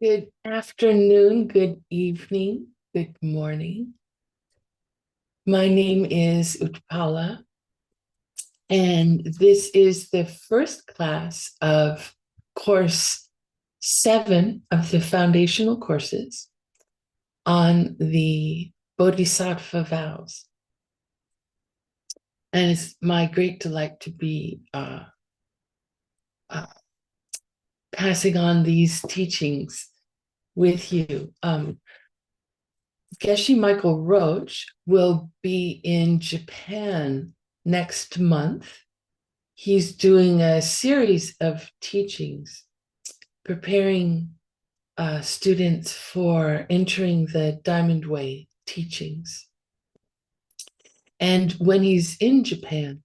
Good afternoon, good evening, good morning. My name is Utpala, and this is the first class of course 7 of the foundational courses on the Bodhisattva vows. And it's my great delight to be uh, passing on these teachings with you. Geshe Michael Roach will be in Japan next month. He's doing a series of teachings, preparing students for entering the Diamond Way teachings. And when he's in Japan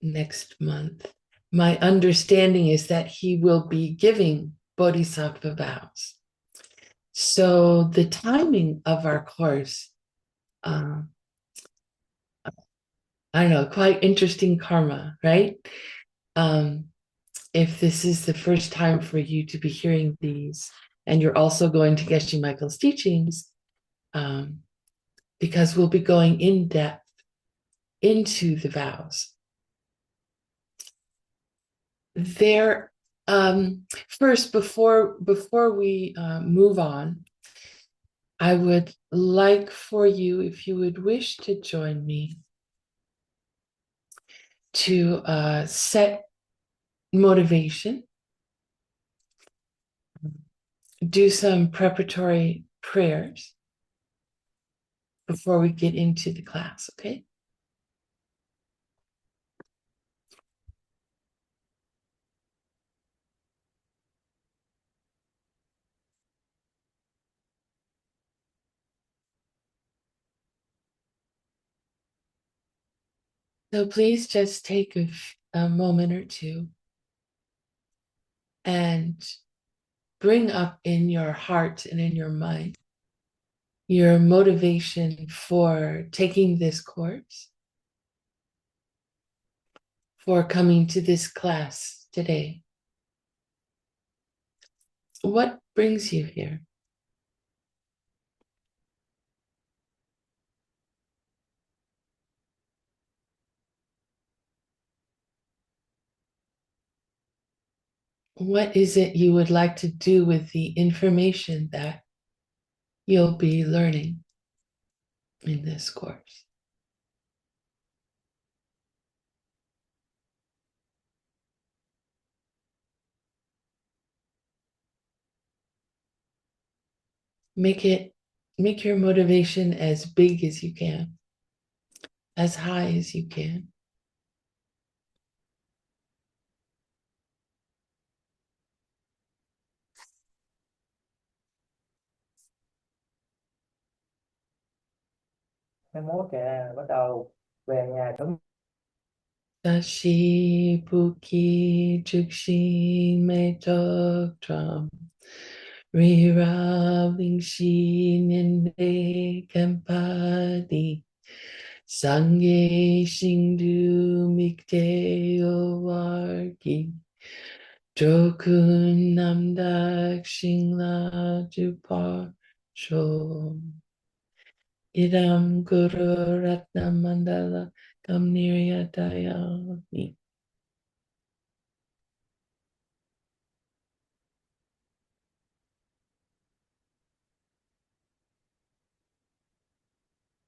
next month, my understanding is that he will be giving Bodhisattva vows. So the timing of our course, uh, I don't know, quite interesting karma, right? Um, if this is the first time for you to be hearing these, and you're also going to Geshe Michael's teachings, um, because we'll be going in depth into the vows. There, first, before we move on, I would like for you, if you would wish to join me, to set motivation, do some preparatory prayers before we get into the class, okay? So please just take a moment or two and bring up in your heart and in your mind your motivation for taking this course, for coming to this class today. What brings you here? What is it you would like to do with the information that you'll be learning in this course? Make your motivation as big as you can, as high as you can. Mai mốt thì bắt đầu về nhà cấm. Sashi Puki Chukshi Metok Tram Riraving Shi Ninde Kampadi Sange Shindu Mikte Owarki Jokun Namdak Shingla Jupar Sho Idam Guru Ratna Mandala Kamnirya Dayani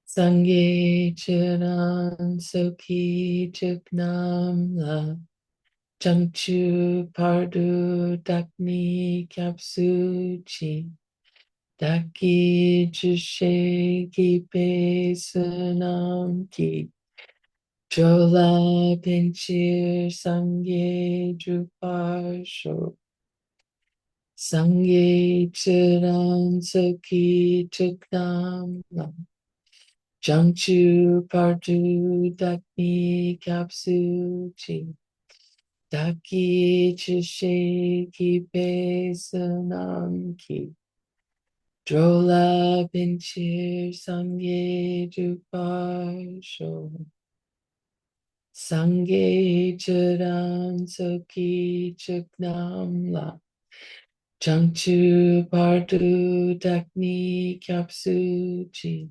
Sangye Chiran Soki Chuknam La Changchu Pardu Dakni Kyapsuchi Daki Jushe Kipe Sunam Ki Chola Pinchir Sangye Druparsho Sangye Chiran Soki Chuknam La Jangchu Pardu Dakni Kapsuchi Daki Chishe Kipe Sanam Ki Drola Pinchir Sangye Juparsho Sangye Charan Soki Chuknam La Jangchu Pardu Dakni Kyapsu Chi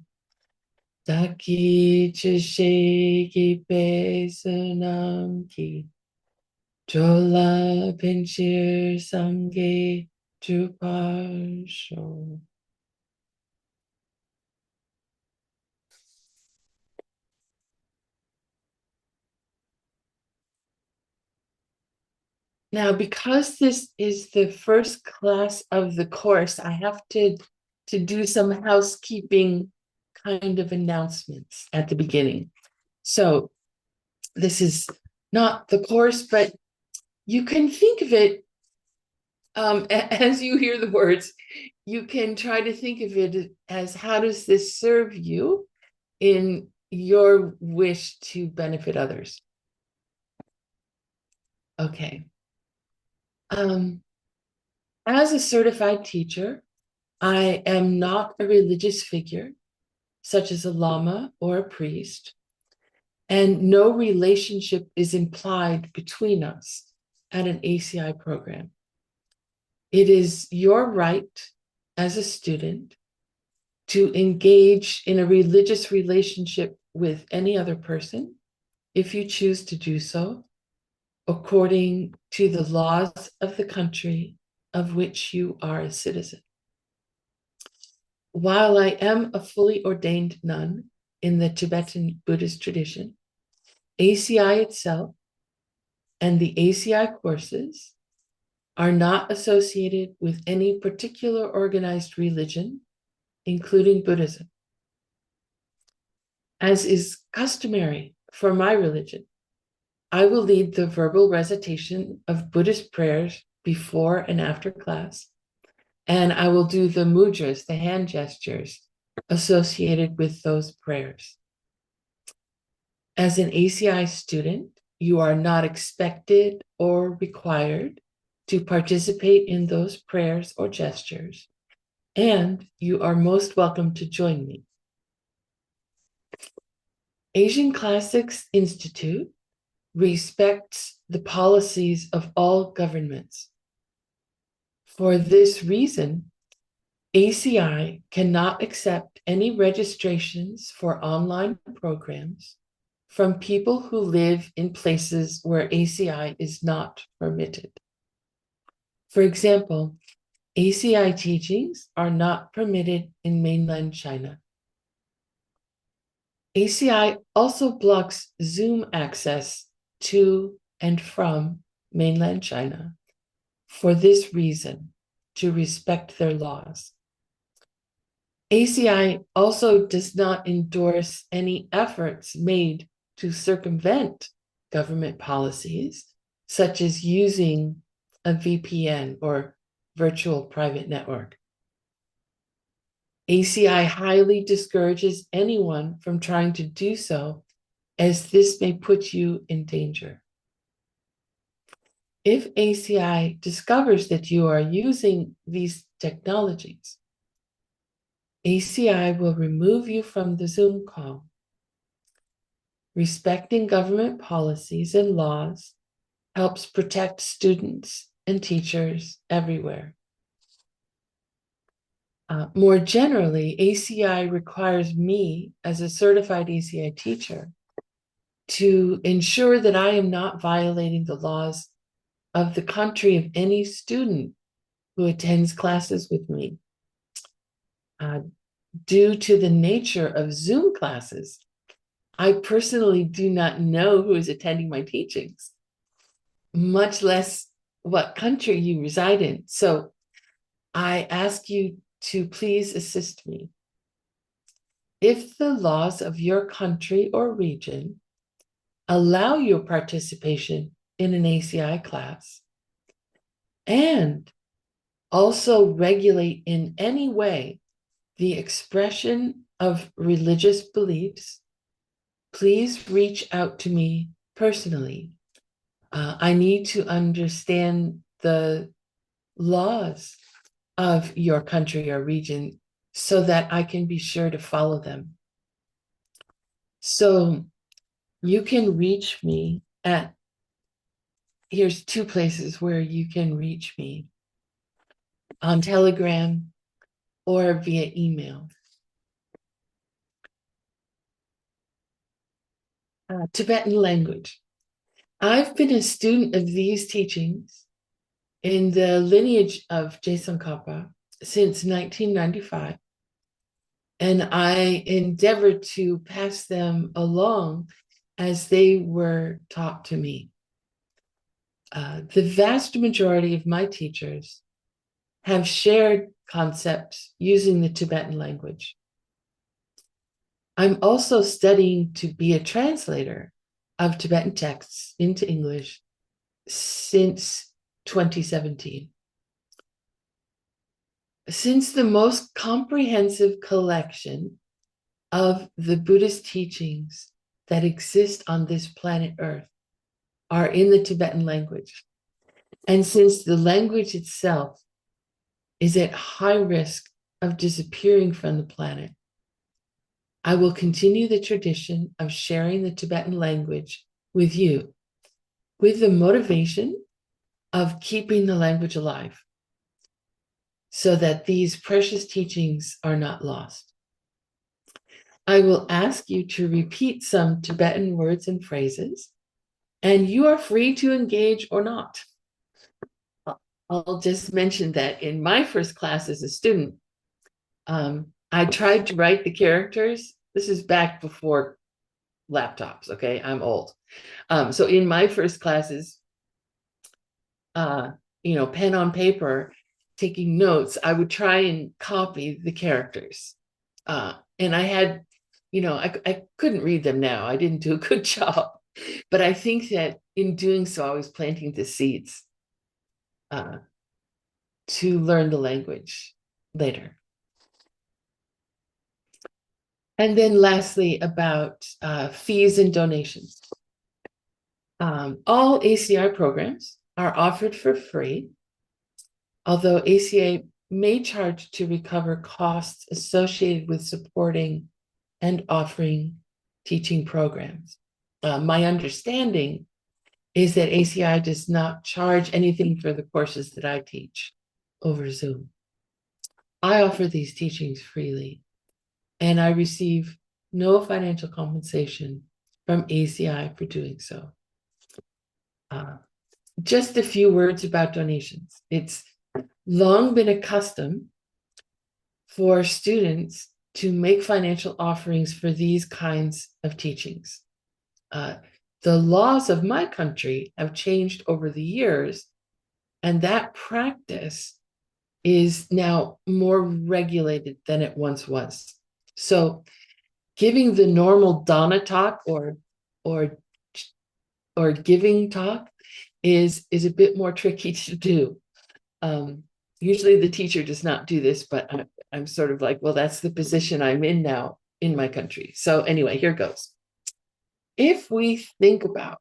Daki Chishe Gipe Sunam Ki Jola Pinchir Samge Drupasho. Now, because this is the first class of the course, I have to do some housekeeping kind of announcements at the beginning. So this is not the course, but you can think of it as you hear the words, you can try to think of it as how does this serve you in your wish to benefit others? Okay. As a certified teacher, I am not a religious figure, such as a lama or a priest, and no relationship is implied between us at an ACI program. It is your right as a student to engage in a religious relationship with any other person, if you choose to do so, according to the laws of the country of which you are a citizen. While I am a fully ordained nun in the Tibetan Buddhist tradition, ACI itself and the ACI courses are not associated with any particular organized religion, including Buddhism. As is customary for my religion, I will lead the verbal recitation of Buddhist prayers before and after class, and I will do the mudras, the hand gestures associated with those prayers. As an ACI student, you are not expected or required to participate in those prayers or gestures, and you are most welcome to join me. Asian Classics Institute respects the policies of all governments. For this reason, ACI cannot accept any registrations for online programs from people who live in places where ACI is not permitted. For example, ACI teachings are not permitted in mainland China. ACI also blocks Zoom access to and from mainland China for this reason, to respect their laws. ACI also does not endorse any efforts made to circumvent government policies, such as using a VPN or virtual private network. ACI highly discourages anyone from trying to do so, as this may put you in danger. If ACI discovers that you are using these technologies, ACI will remove you from the Zoom call. Respecting government policies and laws helps protect students and teachers everywhere. More generally, ACI requires me, as a certified ACI teacher, to ensure that I am not violating the laws of the country of any student who attends classes with me. Due to the nature of Zoom classes, I personally do not know who is attending my teachings, much less what country you reside in. So I ask you to please assist me. If the laws of your country or region allow your participation in an ACI class and also regulate in any way the expression of religious beliefs, please reach out to me personally. I need to understand the laws of your country or region so that I can be sure to follow them. So you can reach me at, here's two places where you can reach me. on Telegram, or via email. Tibetan language. I've been a student of these teachings in the lineage of Geshe since 1995, and I endeavored to pass them along as they were taught to me. The vast majority of my teachers have shared concepts using the Tibetan language. I'm also studying to be a translator of Tibetan texts into English since 2017. Since the most comprehensive collection of the Buddhist teachings that exist on this planet Earth are in the Tibetan language, and since the language itself is at high risk of disappearing from the planet, I will continue the tradition of sharing the Tibetan language with you, with the motivation of keeping the language alive, so that these precious teachings are not lost. I will ask you to repeat some Tibetan words and phrases, and you are free to engage or not. I'll just mention that in my first class as a student, I tried to write the characters. This is back before laptops, okay? I'm old. So in my first classes, pen on paper, taking notes, I would try and copy the characters. And I had, I couldn't read them now. I didn't do a good job. But I think that in doing so, I was planting the seeds to learn the language later. And then lastly, about fees and donations. All ACI programs are offered for free, although ACI may charge to recover costs associated with supporting and offering teaching programs. My understanding is that ACI does not charge anything for the courses that I teach over Zoom. I offer these teachings freely, and I receive no financial compensation from ACI for doing so. Just a few words about donations. It's long been a custom for students to make financial offerings for these kinds of teachings. The laws of my country have changed over the years, and that practice is now more regulated than it once was. So giving the normal Dana talk or giving talk is a bit more tricky to do. Usually the teacher does not do this, but I'm sort of like, well, that's the position I'm in now in my country. So anyway, here goes. If we think about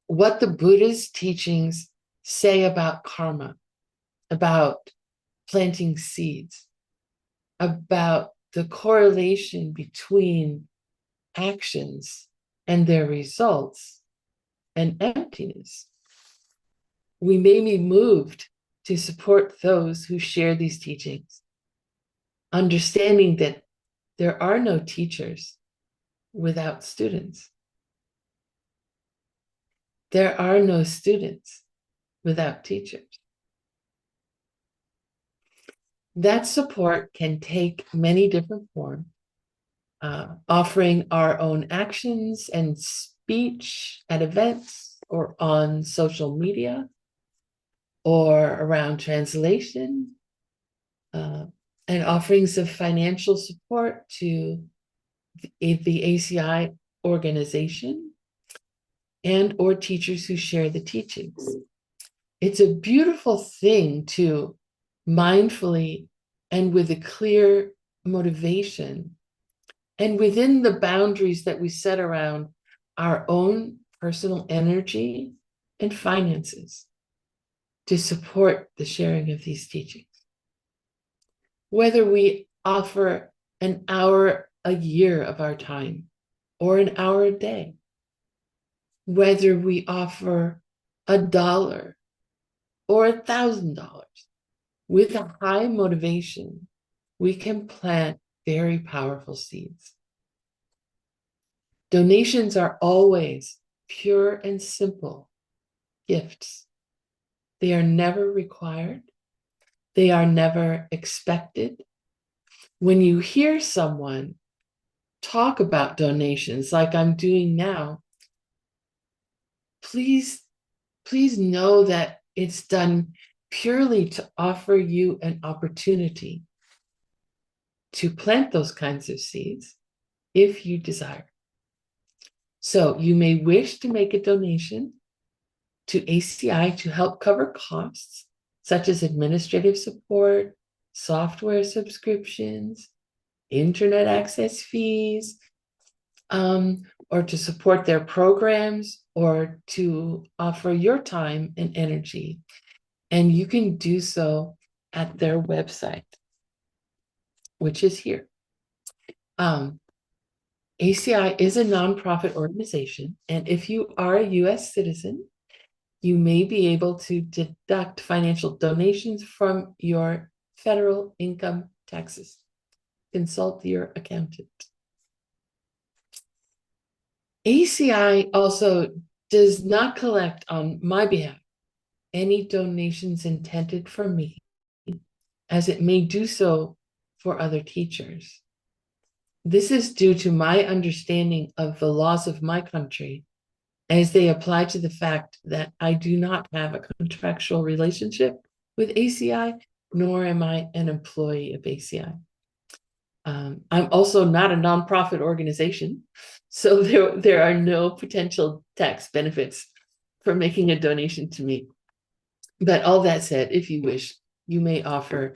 what the Buddha's teachings say about karma, about planting seeds, about the correlation between actions and their results and emptiness, we may be moved to support those who share these teachings, understanding that there are no teachers without students. There are no students without teachers. That support can take many different forms, offering our own actions and speech at events or on social media or around translation, and offerings of financial support to the ACI organization and or teachers who share the teachings. It's a beautiful thing to mindfully and with a clear motivation and within the boundaries that we set around our own personal energy and finances to support the sharing of these teachings. Whether we offer an hour a year of our time or an hour a day, whether we offer $1 or $1,000, With a high motivation, we can plant very powerful seeds. Donations are always pure and simple gifts. They are never required. They are never expected. When you hear someone talk about donations like I'm doing now, please know that it's done purely to offer you an opportunity to plant those kinds of seeds if you desire. So you may wish to make a donation to ACI to help cover costs such as administrative support, software subscriptions, internet access fees, or to support their programs, or to offer your time and energy. And you can do so at their website, which is here. ACI is a nonprofit organization, and if you are a US citizen, you may be able to deduct financial donations from your federal income taxes. Consult your accountant. ACI also does not collect on my behalf any donations intended for me, as it may do so for other teachers. This is due to my understanding of the laws of my country as they apply to the fact that I do not have a contractual relationship with ACI, nor am I an employee of ACI. I'm also not a nonprofit organization, so there are no potential tax benefits for making a donation to me. But all that said, if you wish, you may offer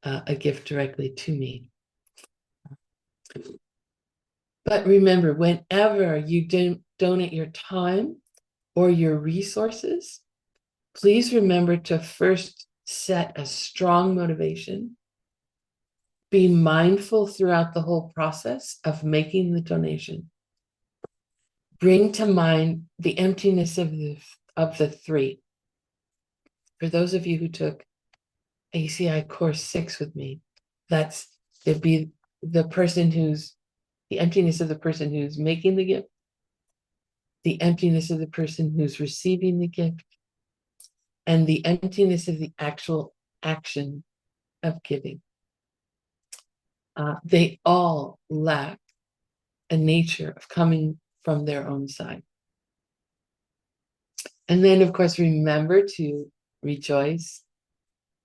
a gift directly to me. But remember, whenever you donate your time or your resources, please remember to first set a strong motivation. Be mindful throughout the whole process of making the donation. Bring to mind the emptiness of the three. For those of you who took ACI Course 6 with me, it'd be the emptiness of the person who's making the gift, the emptiness of the person who's receiving the gift, and the emptiness of the actual action of giving. They all lack a nature of coming from their own side. And then, of course, remember to rejoice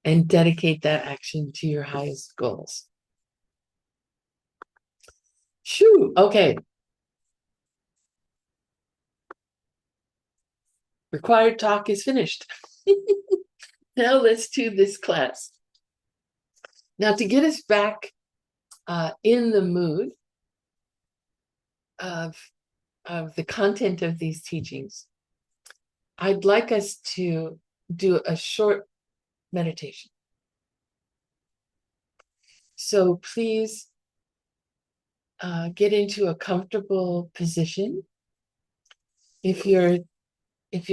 and dedicate that action to your highest goals. Shoo, okay. Required talk is finished. Now let's do this class. Now, to get us back in the mood of the content of these teachings, I'd like us to do a short meditation. So please get into a comfortable position. If you're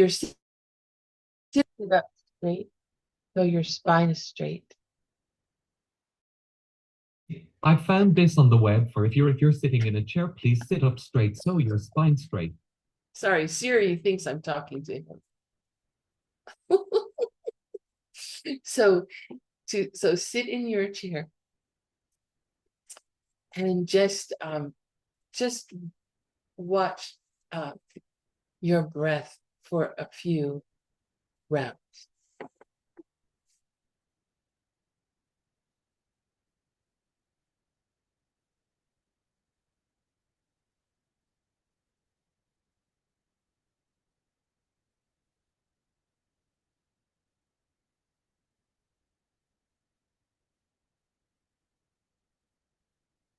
sitting up straight, so your spine is straight. I found this on the web for if you're sitting in a chair, please sit up straight so your spine's straight. Sorry, Siri thinks I'm talking to him. So sit in your chair and just watch your breath for a few rounds.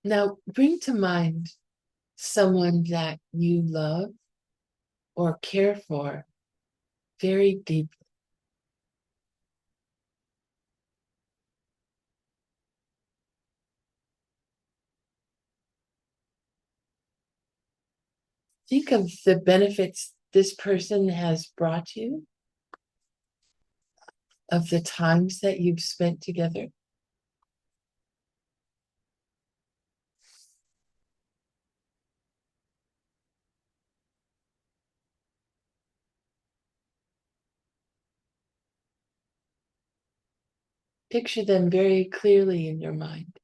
Now bring to mind someone that you love or care for very deeply. Think of the benefits this person has brought you. of the times that you've spent together? Picture them very clearly in your mind.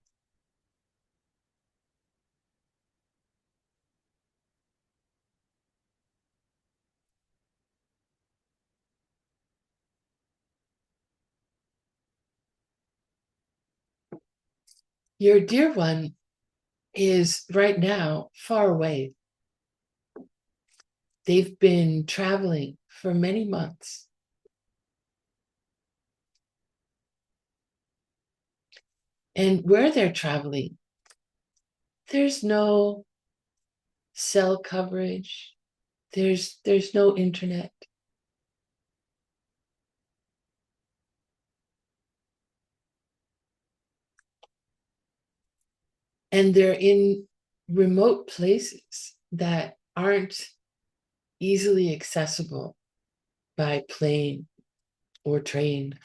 Your dear one is right now far away. They've been traveling for many months. And where they're traveling, there's no cell coverage. There's no internet. And they're in remote places that aren't easily accessible by plane or train.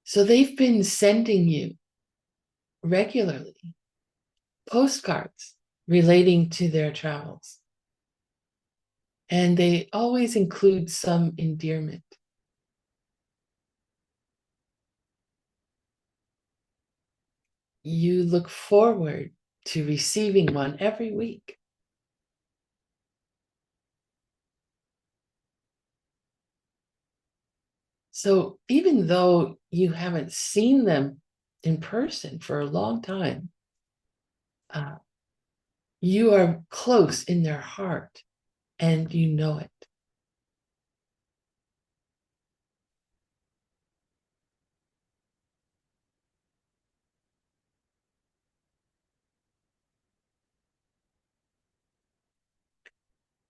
So they've been sending you regularly postcards relating to their travels. And they always include some endearment. You look forward to receiving one every week. So even though you haven't seen them in person for a long time, uh, you are close in their heart and you know it.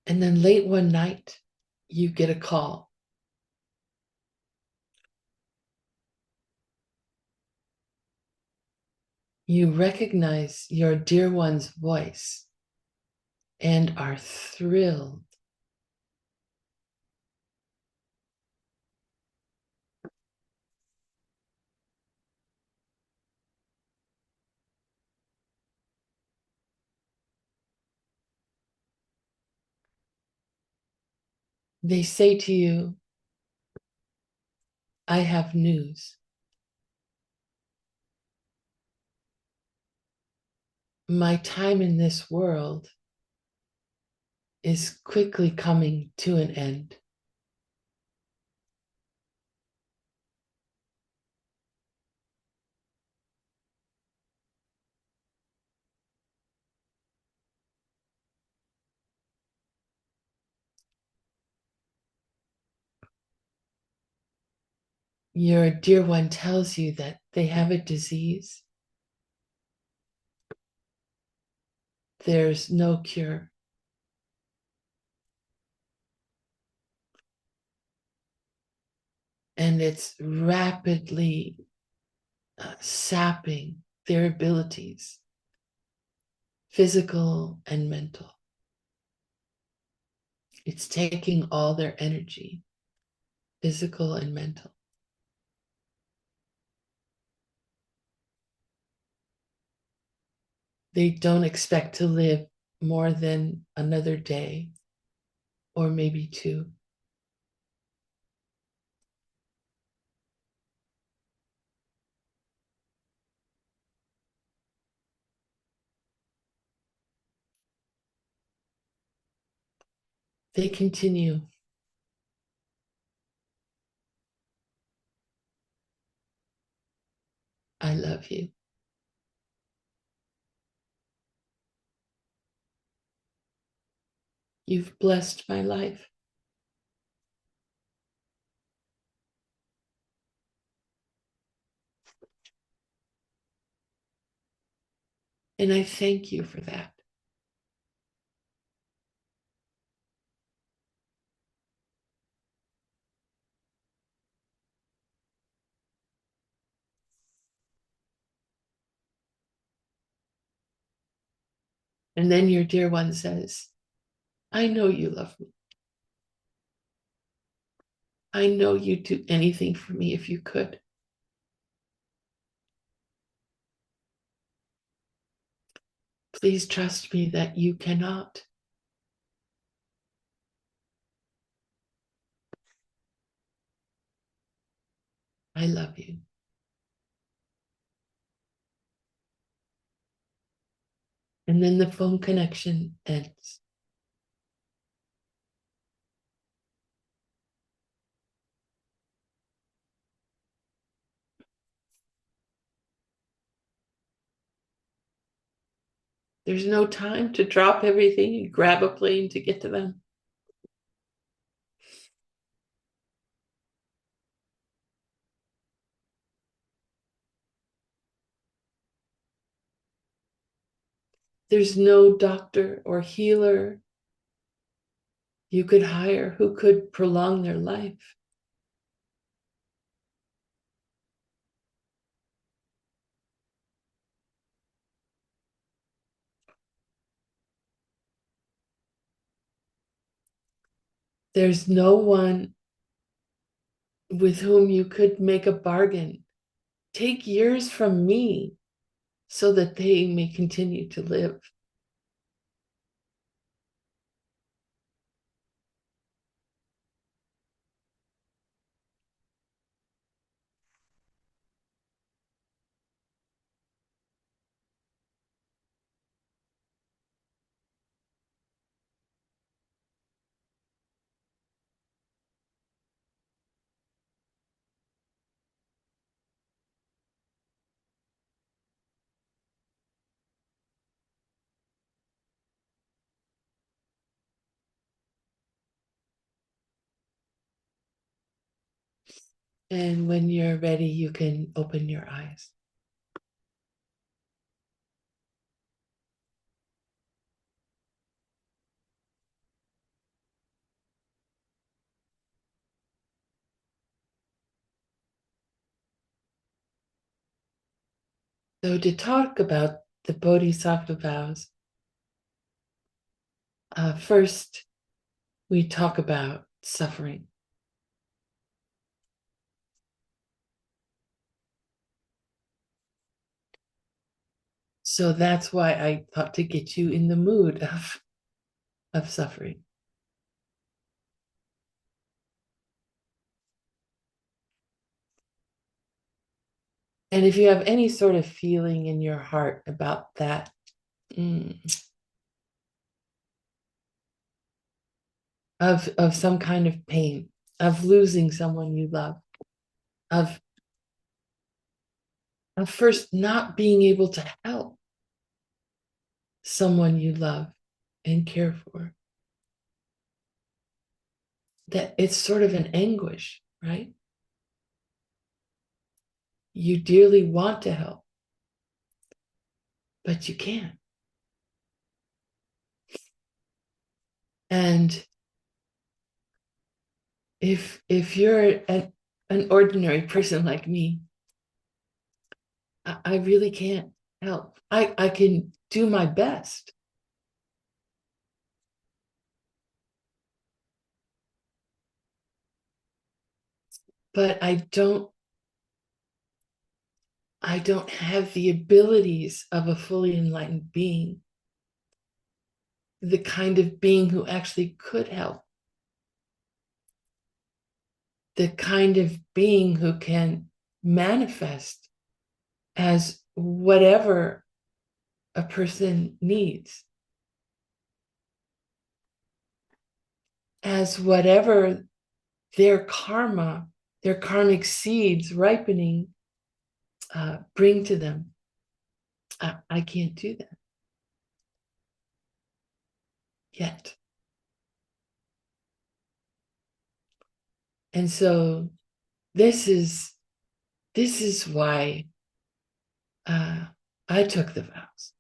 And then late one night, you get a call. You recognize your dear one's voice and are thrilled. They say to you, I have news. My time in this world is quickly coming to an end. Your dear one tells you that they have a disease. There's no cure. And it's rapidly sapping their abilities, physical and mental. It's taking all their energy, physical and mental. They don't expect to live more than another day or maybe two. They continue. I love you. You've blessed my life. And I thank you for that. And then your dear one says, I know you love me. I know you'd do anything for me if you could. Please trust me that you cannot. I love you. And then the phone connection ends. There's no time to drop everything and grab a plane to get to them. There's no doctor or healer you could hire who could prolong their life. There's no one with whom you could make a bargain. Take years from me so that they may continue to live. And when you're ready, you can open your eyes. So to talk about the Bodhisattva vows, first we talk about suffering. So that's why I thought to get you in the mood of suffering. And if you have any sort of feeling in your heart about that, of some kind of pain, of losing someone you love, of first not being able to help someone you love and care for, that it's sort of an anguish, right? You dearly want to help, but you can't. And if you're an ordinary person like me, I really can't help. I can do my best. But I don't have the abilities of a fully enlightened being, the kind of being who actually could help, the kind of being who can manifest as whatever a person needs, as whatever their karma, their karmic seeds ripening bring to them. I can't do that yet. And so this is why I took the vows.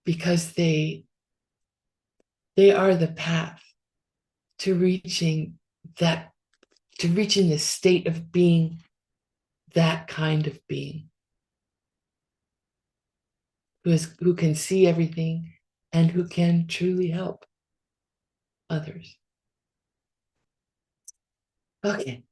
Because they are the path to reaching the state of being that kind of being. who can see everything, and who can truly help others. Okay.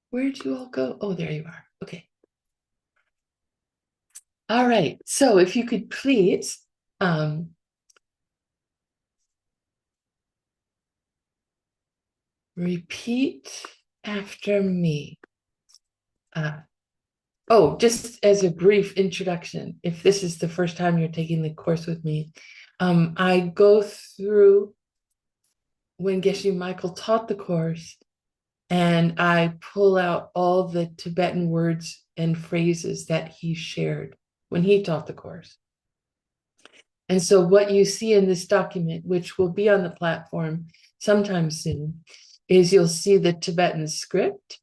Where'd you all go? Oh, there you are. Okay. All right. So if you could please repeat after me. Just as a brief introduction, if this is the first time you're taking the course with me, I go through when Geshe Michael taught the course, and I pull out all the Tibetan words and phrases that he shared when he taught the course. And so what you see in this document, which will be on the platform sometime soon, is you'll see the Tibetan script.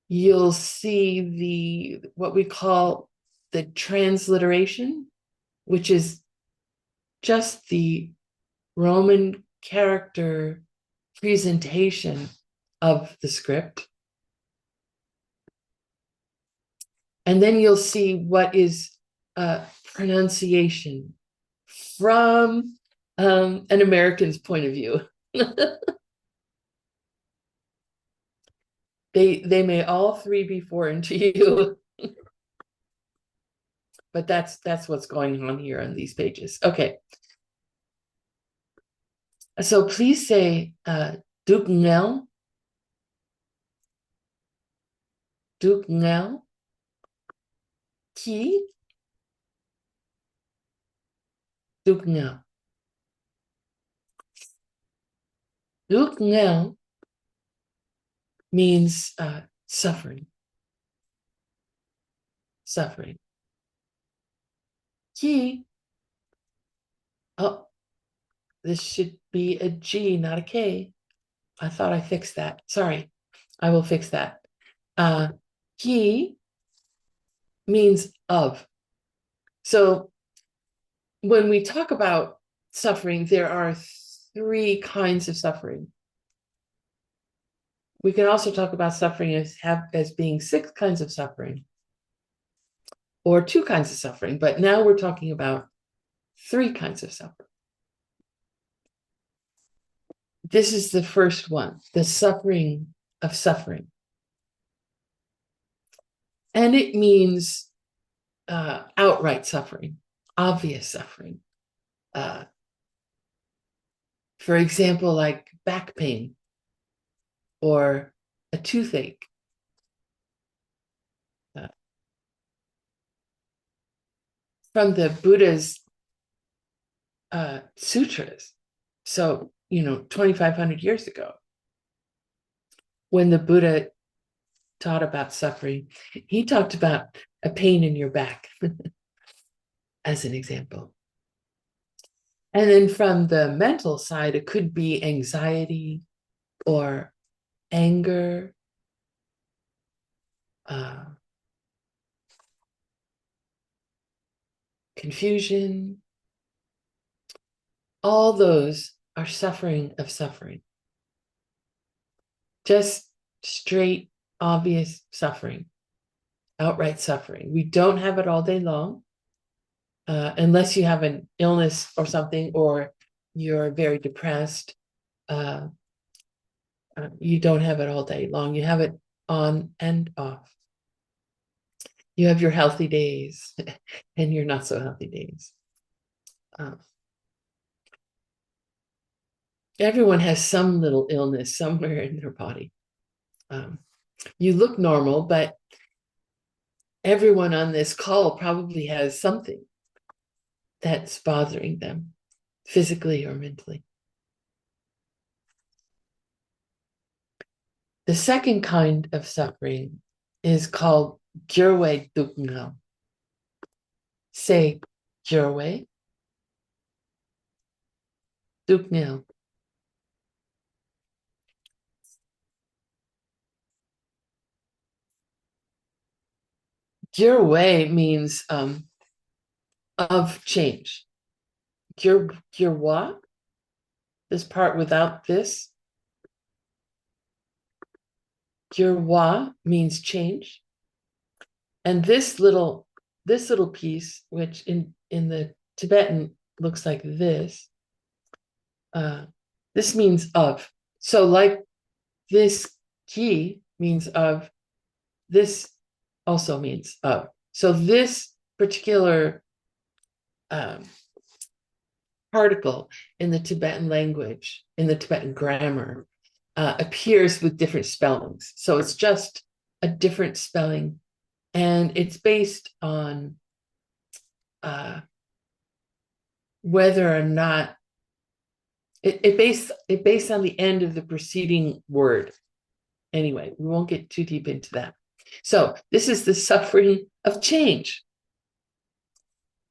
You'll see what we call the transliteration, which is just the Roman character presentation of the script. And then you'll see what is pronunciation from an American's point of view. They may all three be foreign to you, but that's what's going on here on these pages. Okay. So please say Dukngel, Dukngel, Ki, Dukngel. Dukngel means suffering. Suffering. Ki, oh, this should be a G, not a K. I thought I fixed that. Sorry, I will fix that. Ki means of. So when we talk about suffering, there are three kinds of suffering. We can also talk about suffering as being six kinds of suffering, or two kinds of suffering, but now we're talking about three kinds of suffering. This is the first one, the suffering of suffering. And it means outright suffering, obvious suffering. For example, like back pain or a toothache. From the Buddha's sutras. So, 2,500 years ago, when the Buddha taught about suffering, he talked about a pain in your back as an example. And then from the mental side, it could be anxiety or anger, confusion. All those are suffering of suffering. Just straight, obvious suffering, outright suffering. We don't have it all day long, unless you have an illness or something, or you're very depressed. You don't have it all day long. You have it on and off. You have your healthy days and your not so healthy days. Everyone has some little illness somewhere in their body. You look normal, but everyone on this call probably has something that's bothering them physically or mentally. The second kind of suffering is called Gyurwe Dukngel. Say Gyurwe. Duknil. Your way means of change. Your what? This part without this. Your wa means change. And this little piece, which in the Tibetan looks like this, this means of. So like this ki means of, this also means of. So this particular particle in the Tibetan language, in the Tibetan grammar, appears with different spellings. So it's just a different spelling, and it's based on whether or not it based on the end of the preceding word. Anyway, we won't get too deep into that. So this is the suffering of change.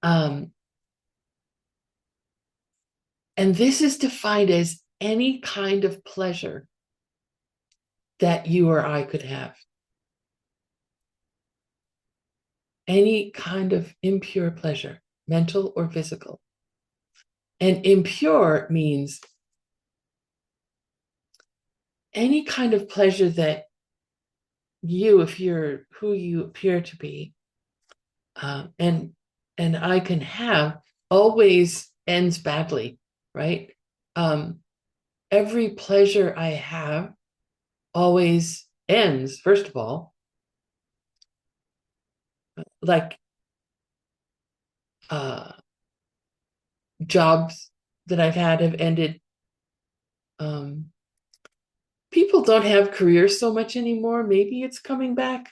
And this is defined as any kind of pleasure that you or I could have. Any kind of impure pleasure, mental or physical. And impure means any kind of pleasure that you, if you're who you appear to be, and I can have, always ends badly, right? Every pleasure I have always ends, first of all, like jobs that I've had have ended. People don't have careers so much anymore. Maybe it's coming back.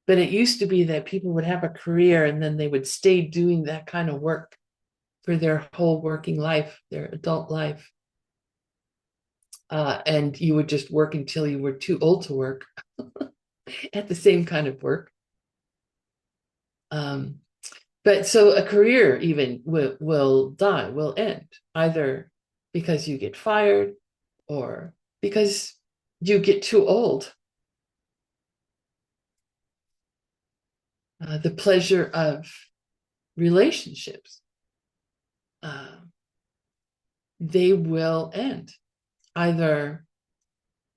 But it used to be that people would have a career and then they would stay doing that kind of work for their whole working life, their adult life. And you would just work until you were too old to work at the same kind of work. But so a career even will die, will end, either because you get fired or because you get too old. The pleasure of relationships, they will end. Either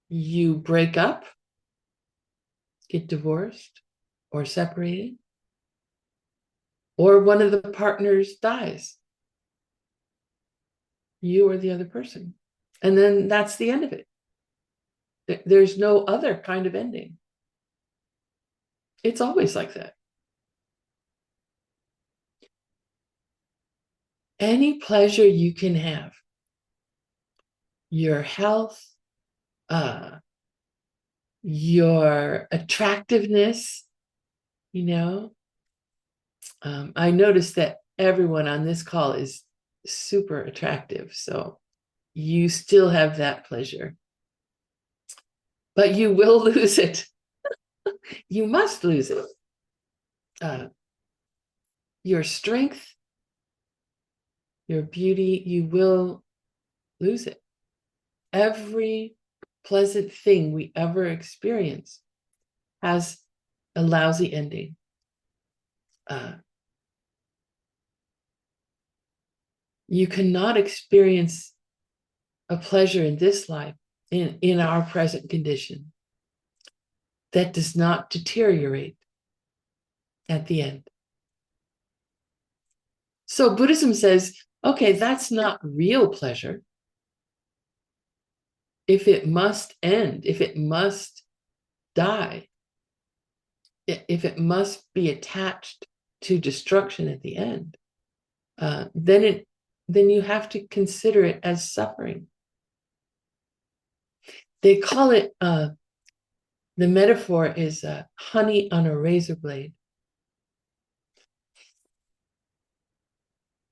you break up, get divorced, or separated, or one of the partners dies, you or the other person. And then that's the end of it. There's no other kind of ending. It's always like that. Any pleasure you can have, your health, your attractiveness, I noticed that everyone on this call is super attractive, so you still have that pleasure, but you will lose it. You must lose it. Your strength, your beauty, you will lose it. Every pleasant thing we ever experience has a lousy ending. You cannot experience a pleasure in this life, in our present condition, that does not deteriorate at the end. So Buddhism says, okay, that's not real pleasure. If it must end, if it must die, if it must be attached to destruction at the end, then you have to consider it as suffering. They call it, the metaphor is honey on a razor blade.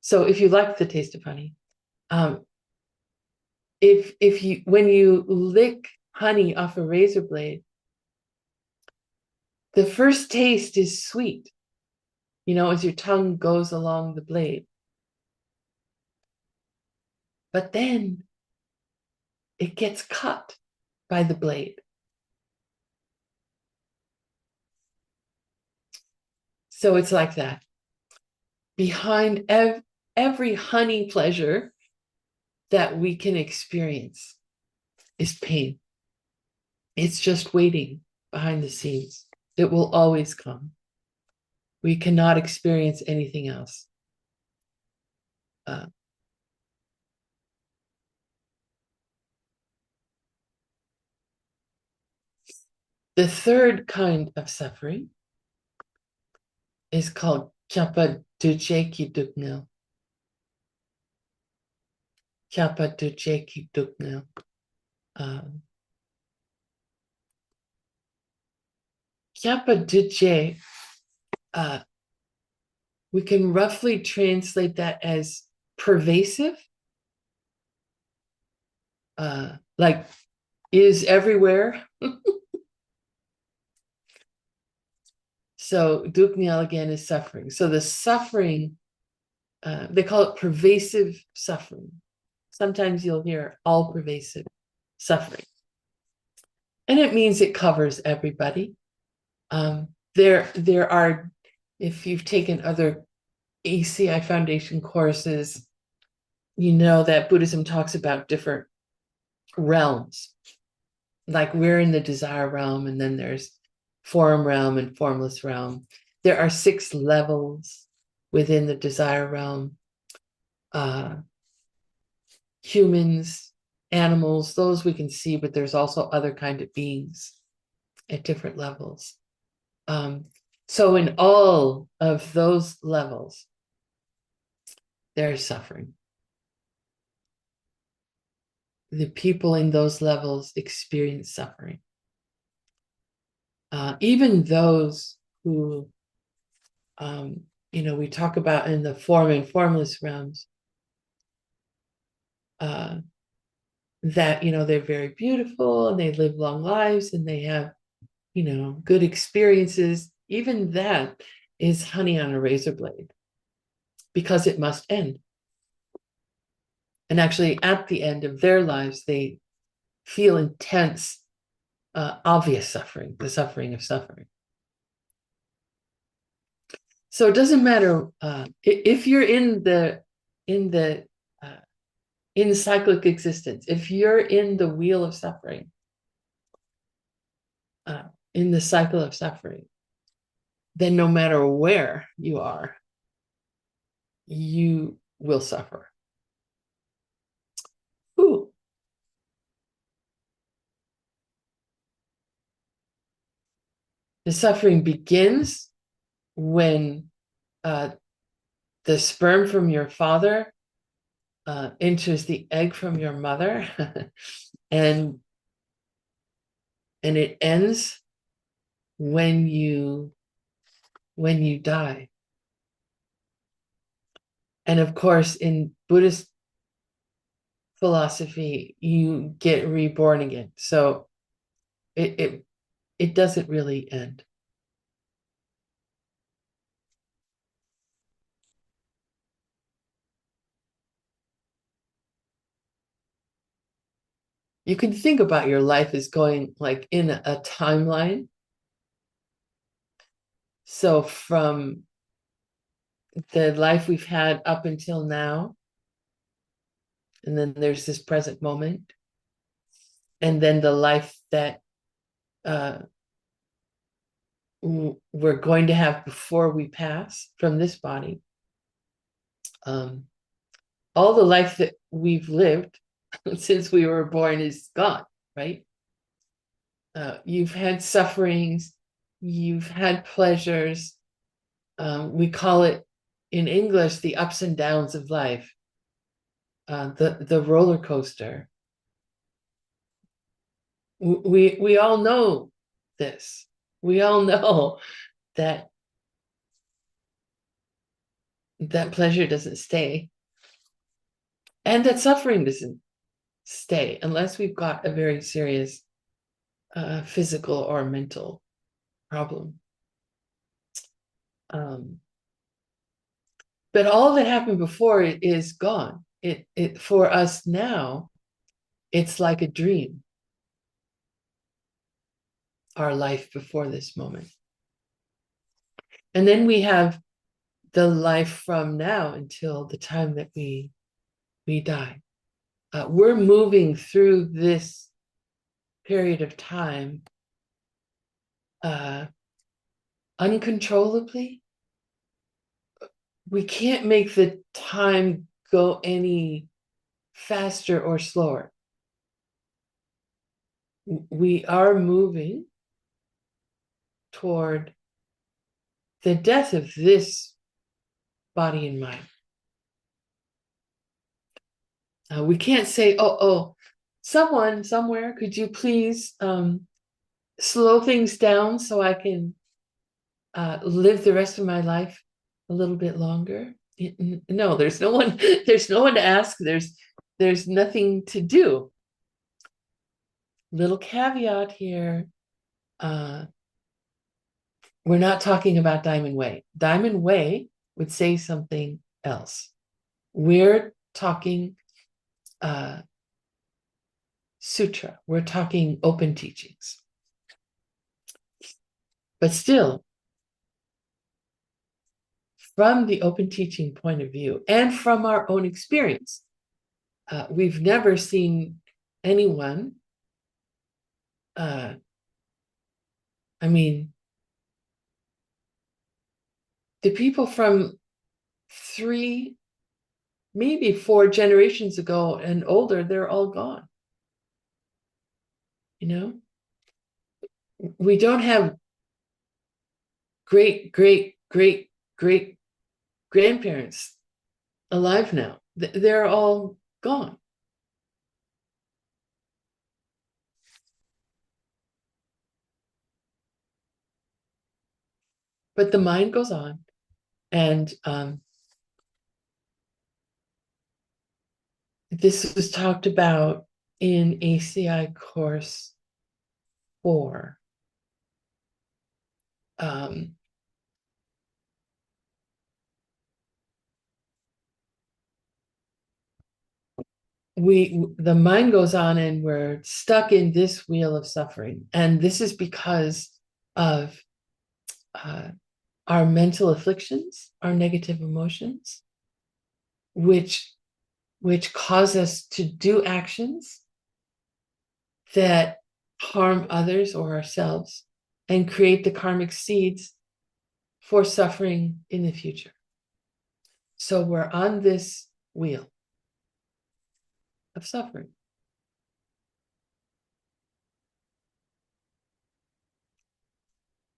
So if you like the taste of honey, when you lick honey off a razor blade, the first taste is sweet, as your tongue goes along the blade. but then it gets cut by the blade. So it's like that. Behind every honey pleasure that we can experience is pain. It's just waiting behind the scenes. It will always come. We cannot experience anything else. The third kind of suffering is called Chapa Ducheki Duknil. Chapa Ducheki Duknil. Chapa Duche, we can roughly translate that as pervasive, like is everywhere. So Duknial again is suffering. So the suffering, they call it pervasive suffering. Sometimes you'll hear all pervasive suffering. And it means it covers everybody. There are, if you've taken other ACI Foundation courses, you know that Buddhism talks about different realms. Like we're in the desire realm, and then there's form realm and formless realm. There are 6 levels within the desire realm. Humans, animals, those we can see, but there's also other kind of beings at different levels. So in all of those levels, there's suffering. The people in those levels experience suffering. Even those who, we talk about in the form and formless realms, that, they're very beautiful and they live long lives and they have, good experiences. Even that is honey on a razor blade because it must end. And actually, at the end of their lives, they feel intense, obvious suffering, the suffering of suffering. So it doesn't matter if you're in cyclic existence, if you're in the wheel of suffering, in the cycle of suffering, then no matter where you are, you will suffer. Ooh. The suffering begins when the sperm from your father enters the egg from your mother, and it ends when you die. And of course, in Buddhist philosophy, you get reborn again. So it doesn't really end. You can think about your life as going like in a timeline. So from the life we've had up until now, and then there's this present moment, and then the life that we're going to have before we pass from this body. All the life that we've lived since we were born is gone, right? You've had sufferings, you've had pleasures. We call it in English the ups and downs of life, the roller coaster. We all know this. We all know that pleasure doesn't stay, and that suffering doesn't stay unless we've got a very serious physical or mental problem. But all that happened before is gone. it for us now, it's like a dream, our life before this moment. And then we have the life from now until the time that we die. We're moving through this period of time uncontrollably. We can't make the time go any faster or slower. We are moving toward the death of this body and mind. We can't say, someone somewhere, could you please slow things down so I can live the rest of my life a little bit longer? No, there's no one. There's no one to ask. There's nothing to do. Little caveat here. We're not talking about Diamond Way. Diamond Way would say something else. We're talking sutra. We're talking open teachings. But still, from the open teaching point of view and from our own experience, we've never seen anyone, the people from 3, maybe 4 generations ago and older, they're all gone. We don't have great grandparents alive now. They're all gone. But the mind goes on, and this was talked about in ACI course 4. The mind goes on, and we're stuck in this wheel of suffering, and this is because of our mental afflictions, our negative emotions, which cause us to do actions that harm others or ourselves and create the karmic seeds for suffering in the future. So we're on this wheel of suffering.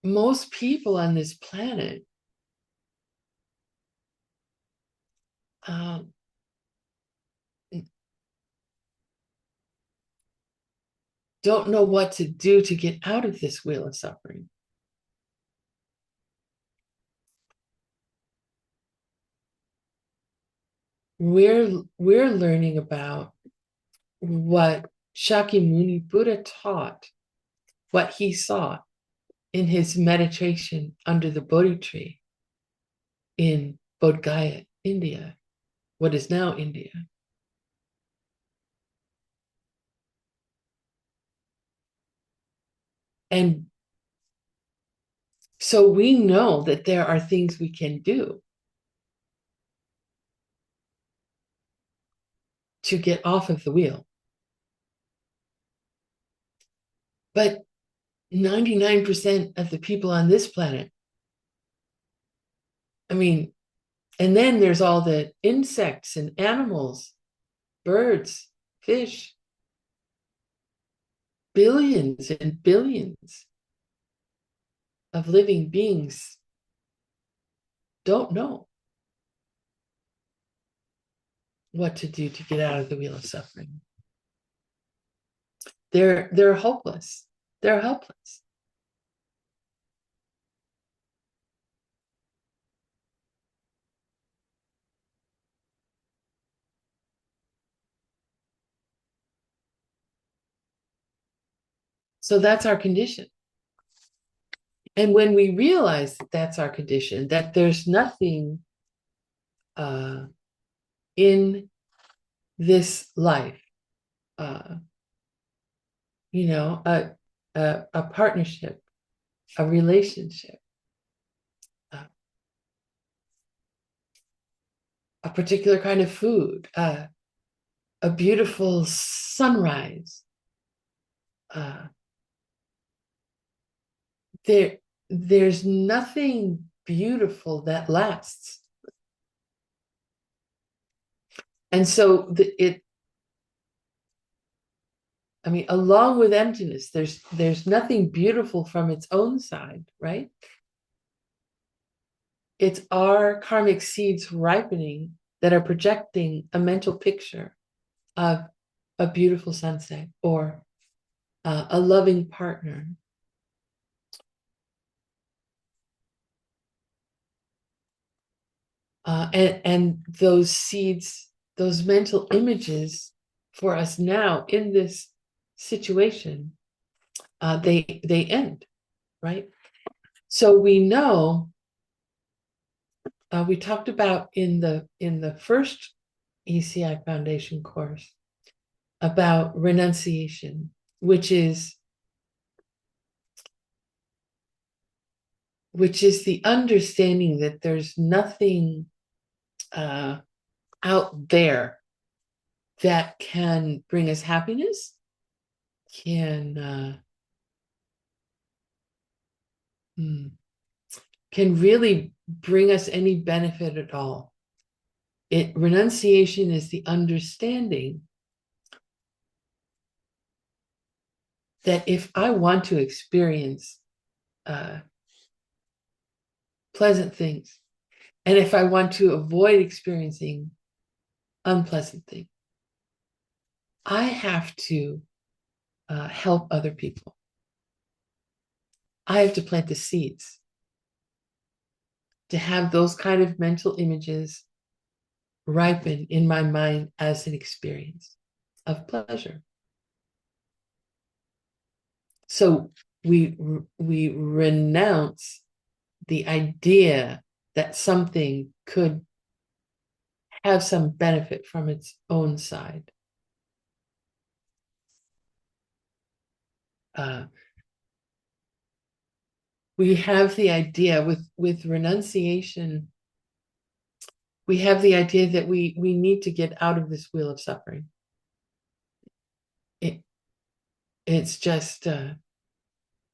Most people on this planet don't know what to do to get out of this wheel of suffering. We're learning about what Shakyamuni Buddha taught, what he saw in his meditation under the Bodhi tree in Bodh Gaya, India, what is now India. And so we know that there are things we can do to get off of the wheel. But 99% of the people on this planet, and then there's all the insects and animals, birds, fish, billions and billions of living beings don't know what to do to get out of the wheel of suffering. They're hopeless. They're helpless. So that's our condition. And when we realize that that's our condition, that there's nothing in this life, uh, you know, a partnership, a relationship, uh, a particular kind of food, a beautiful sunrise. Uh, there's nothing beautiful that lasts. And so I mean, along with emptiness, there's nothing beautiful from its own side, right? It's our karmic seeds ripening that are projecting a mental picture of a beautiful sunset or a loving partner. And those seeds, those mental images for us now in this situation, they end, right? So we know, we talked about in the first ACI Foundation course about renunciation, which is the understanding that there's nothing out there that can bring us happiness, can really bring us any benefit at all. Renunciation is the understanding that if I want to experience pleasant things, and if I want to avoid experiencing unpleasant things, I have to help other people. I have to plant the seeds to have those kind of mental images ripen in my mind as an experience of pleasure. So we renounce the idea that something could have some benefit from its own side. We have the idea with renunciation, we have the idea that we need to get out of this wheel of suffering. It's just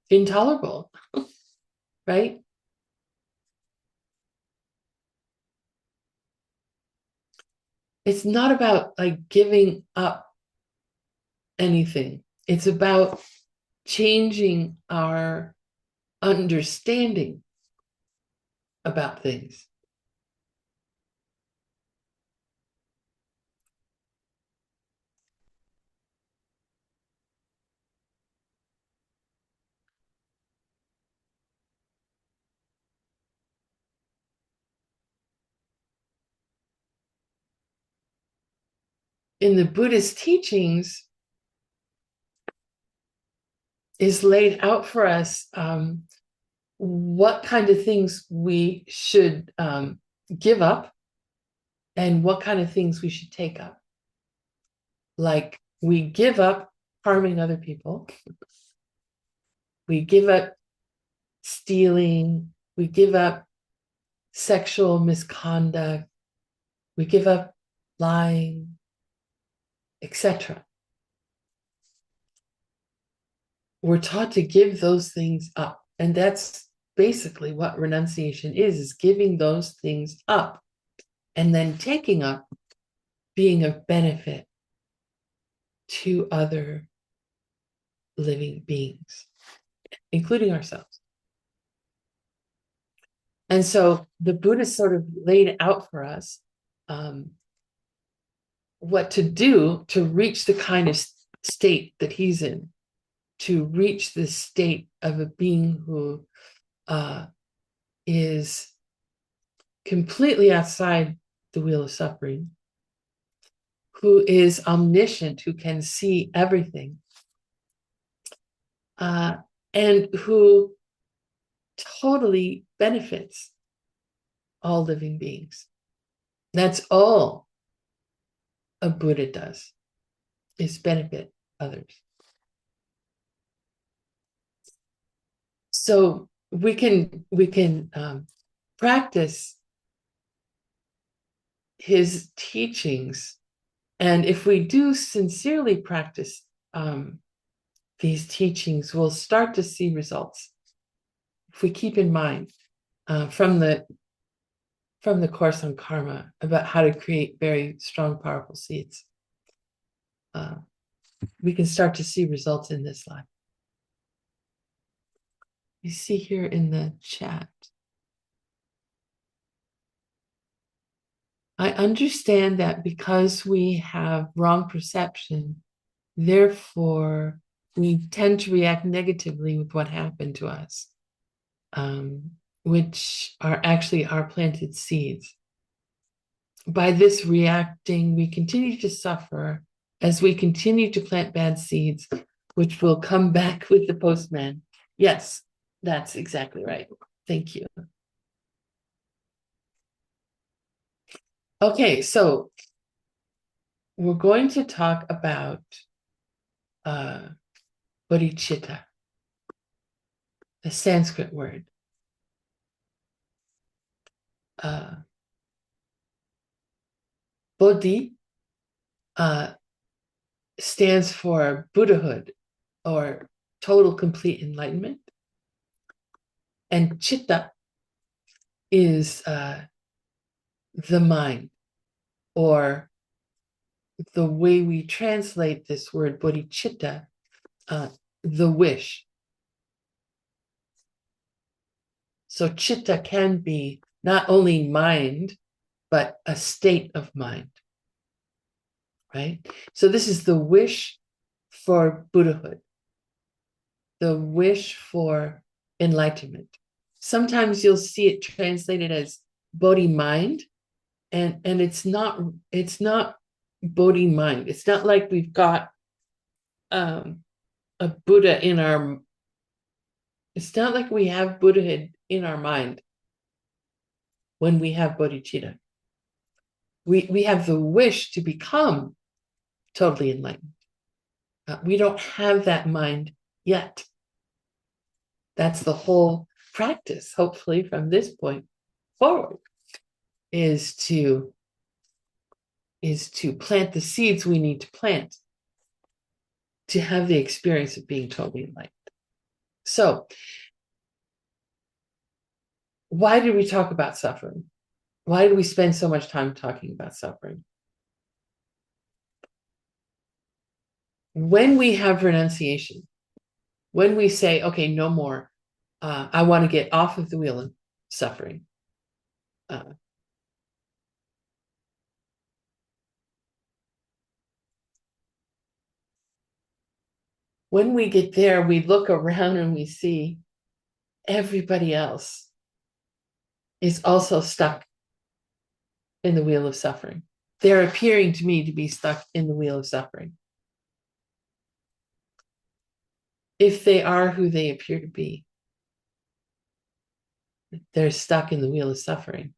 intolerable, right? It's not about like giving up anything. It's about changing our understanding about things. In the Buddhist teachings is laid out for us what kind of things we should give up and what kind of things we should take up. Like we give up harming other people. We give up stealing. We give up sexual misconduct. We give up lying, etc. We're taught to give those things up. And that's basically what renunciation is giving those things up and then taking up being of benefit to other living beings, including ourselves. And so the Buddha sort of laid out for us what to do to reach the kind of state that he's in, to reach the state of a being who is completely outside the wheel of suffering, who is omniscient, who can see everything, and who totally benefits all living beings. That's all a Buddha does, is benefit others. So we can practice his teachings, and if we do sincerely practice these teachings, we'll start to see results. If we keep in mind from the course on karma about how to create very strong, powerful seeds, we can start to see results in this life. You see here in the chat, I understand that because we have wrong perception, therefore we tend to react negatively with what happened to us, which are actually our planted seeds. By this reacting, we continue to suffer as we continue to plant bad seeds, which will come back with the postman. Yes, that's exactly right. Thank you. Okay, so we're going to talk about bodhicitta, the Sanskrit word. Bodhi stands for Buddhahood or total complete enlightenment. And chitta is the mind, or the way we translate this word bodhicitta, the wish. So chitta can be not only mind, but a state of mind, right? So this is the wish for Buddhahood, the wish for enlightenment. Sometimes you'll see it translated as bodhi mind, and it's not bodhi mind. It's not like we've got a Buddha in our. It's not like we have Buddhahood in our mind when we have bodhicitta. We have the wish to become totally enlightened. We don't have that mind yet. That's the whole practice, hopefully, from this point forward, is to plant the seeds we need to plant to have the experience of being totally enlightened. So, why did we talk about suffering? Why do we spend so much time talking about suffering? When we have renunciation, when we say, okay, no more, I want to get off of the wheel of suffering. When we get there, we look around and we see everybody else is also stuck in the wheel of suffering. They're appearing to me to be stuck in the wheel of suffering. If they are who they appear to be, they're stuck in the wheel of suffering.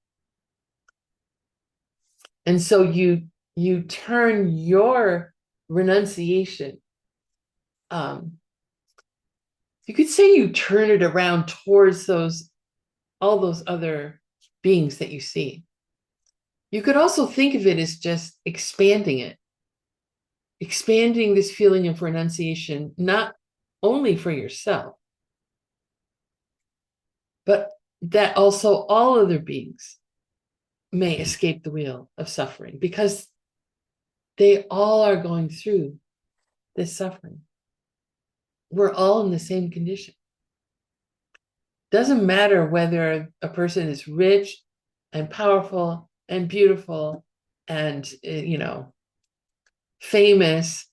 And so you turn your renunciation, you could say you turn it around towards all those other beings that you see. You could also think of it as just expanding it, expanding this feeling of renunciation, not only for yourself, but that also all other beings may escape the wheel of suffering, because they all are going through this suffering. We're all in the same condition. Doesn't matter whether a person is rich and powerful and beautiful and, famous.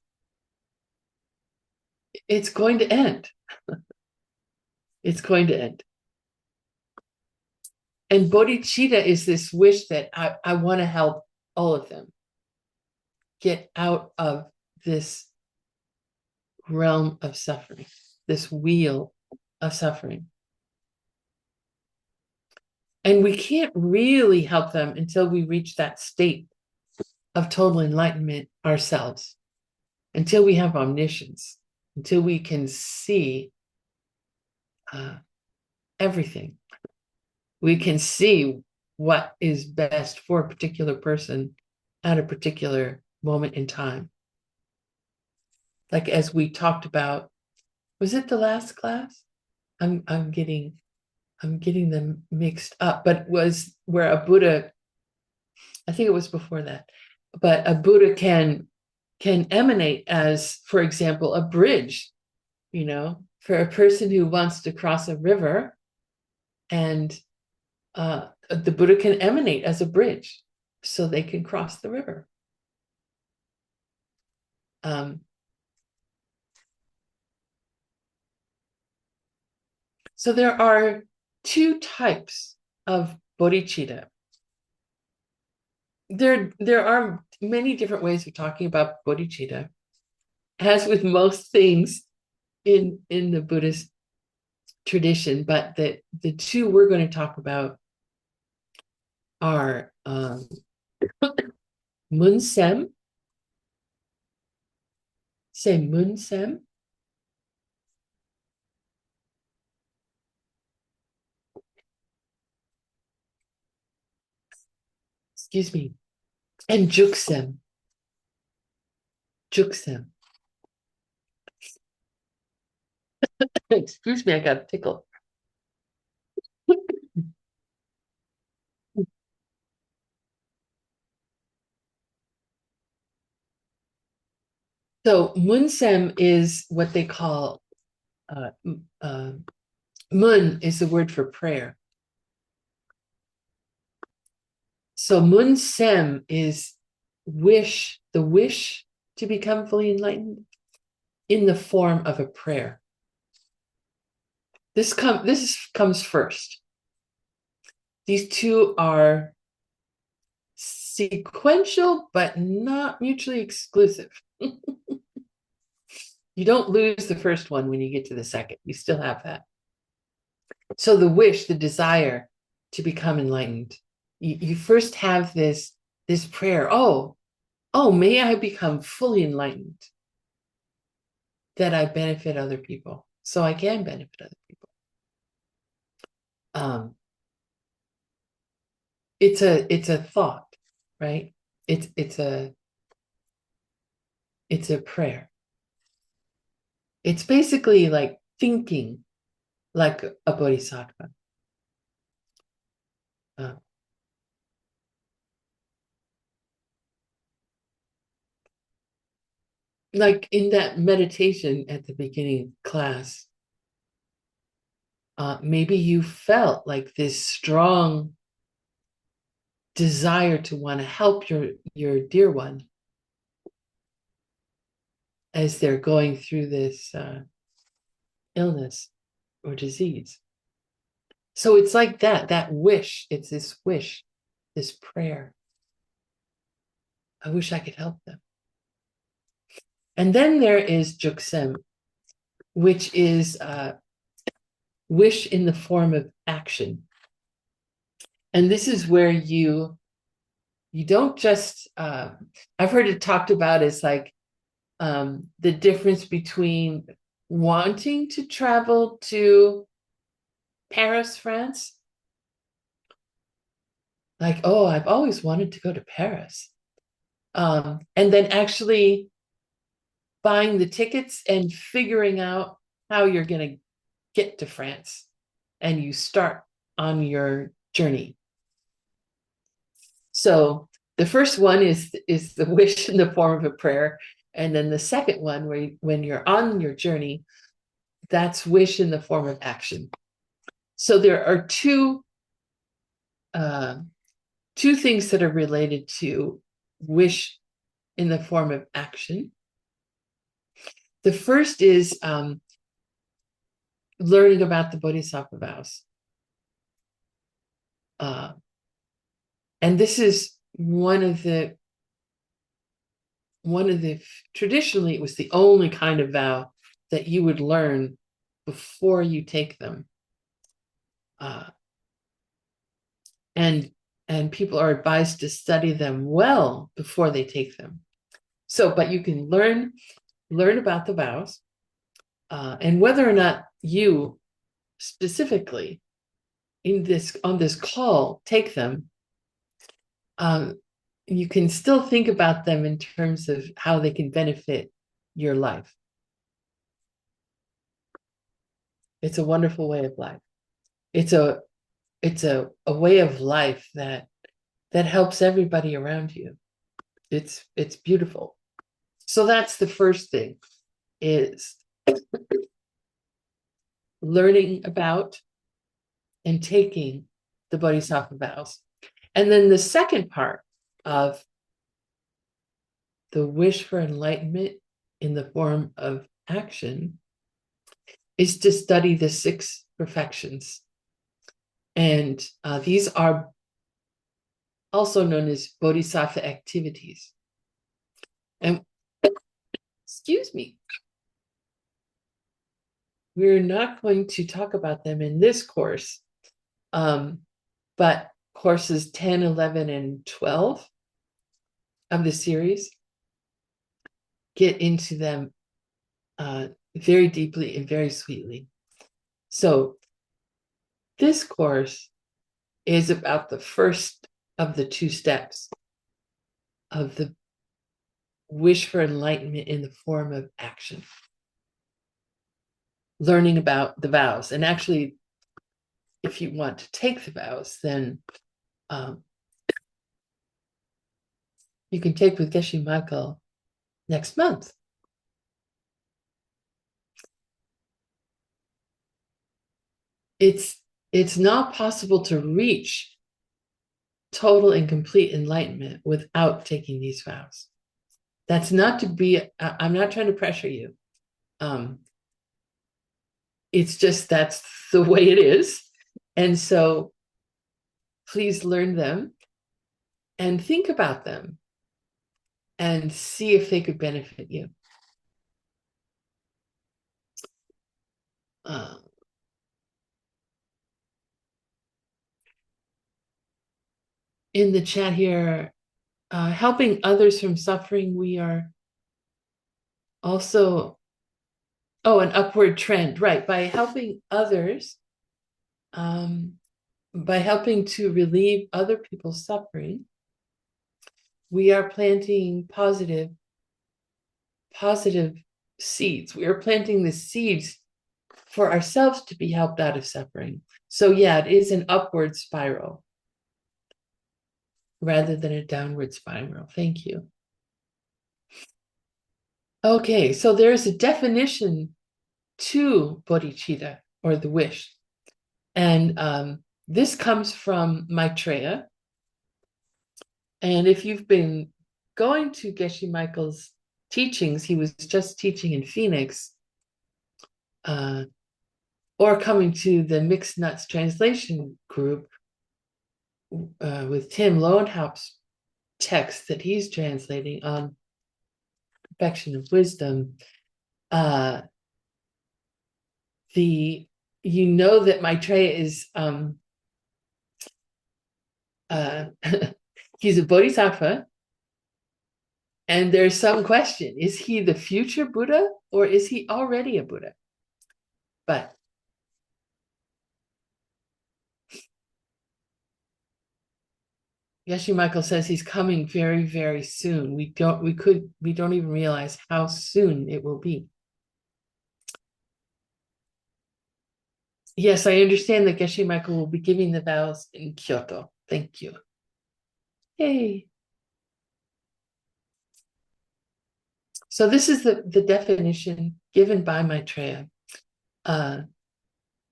It's going to end. It's going to end. And bodhicitta is this wish that I want to help all of them get out of this realm of suffering, this wheel of suffering. And we can't really help them until we reach that state of total enlightenment ourselves, until we have omniscience, until we can see everything. We can see what is best for a particular person at a particular moment in time. Like as we talked about, was it the last class? I'm getting them mixed up, but was where a Buddha, I think it was before that, but a Buddha can emanate as, for example, a bridge, for a person who wants to cross a river, and the Buddha can emanate as a bridge so they can cross the river. So there are two types of bodhicitta. There are many different ways of talking about bodhicitta. As with most things in the Buddhist tradition, but the two we're going to talk about are Munsem. Say Munsem. Excuse me. And Juksem. Juksem. Excuse me, I got a tickle. So Munsem is what they call, Mun is the word for prayer. So Munsem is the wish to become fully enlightened in the form of a prayer. This comes first. These two are sequential, but not mutually exclusive. You don't lose the first one when you get to the second. You still have that. So the wish, the desire to become enlightened, you first have this prayer. Oh, may I become fully enlightened, that I benefit other people, so I can benefit other people. It's a thought, right? It's a prayer. It's basically like thinking like a bodhisattva. Like in that meditation at the beginning of class, maybe you felt like this strong desire to want to help your dear one as they're going through this illness or disease. So it's like that wish. It's this wish, this prayer. I wish I could help them. And then there is Juksem, which is wish in the form of action. And this is where you don't just, I've heard it talked about as like the difference between wanting to travel to Paris, France. Like, oh, I've always wanted to go to Paris. And then actually buying the tickets and figuring out how you're going to get to France, and you start on your journey. So the first one is the wish in the form of a prayer, and then the second one, when you're on your journey, that's wish in the form of action. So there are two things that are related to wish in the form of action. The first is learning about the Bodhisattva vows. And this is one of the traditionally, it was the only kind of vow that you would learn before you take them. And and people are advised to study them well before they take them. So, but you can learn about the vows, and whether or not you specifically on this call take them, you can still think about them in terms of how they can benefit your life. It's a wonderful way of life. It's a way of life that helps everybody around you. It's beautiful. So that's the first thing, is learning about and taking the Bodhisattva vows. And then the second part of the wish for enlightenment in the form of action is to study the 6 perfections. And these are also known as Bodhisattva activities. And excuse me, we're not going to talk about them in this course, but courses 10, 11, and 12 of the series get into them very deeply and very sweetly. So this course is about the first of the 2 steps of the wish for enlightenment in the form of action. Learning about the vows. And actually, if you want to take the vows, then you can take with Geshe Michael next month. It's not possible to reach total and complete enlightenment without taking these vows. That's not to be, I'm not trying to pressure you. It's just that's the way it is. And so please learn them and think about them and see if they could benefit you. In the chat here, helping others from suffering, we are also, an upward trend, right? By helping others, by helping to relieve other people's suffering, we are planting positive seeds. We are planting the seeds for ourselves to be helped out of suffering. So yeah, it is an upward spiral rather than a downward spiral. Thank you. Okay, so there's a definition to bodhicitta, or the wish. And this comes from Maitreya. And if you've been going to Geshe Michael's teachings, he was just teaching in Phoenix, or coming to the Mixed Nuts translation group with Tim Lowenhaupt's text that he's translating on perfection of wisdom, you know that Maitreya is he's a bodhisattva, and there's some question: is he the future Buddha or is he already a Buddha? But Geshe Michael says he's coming very, very soon. We don't even realize how soon it will be. Yes, I understand that Geshe Michael will be giving the vows in Kyoto. Thank you. Hey. So this is the definition given by Maitreya. And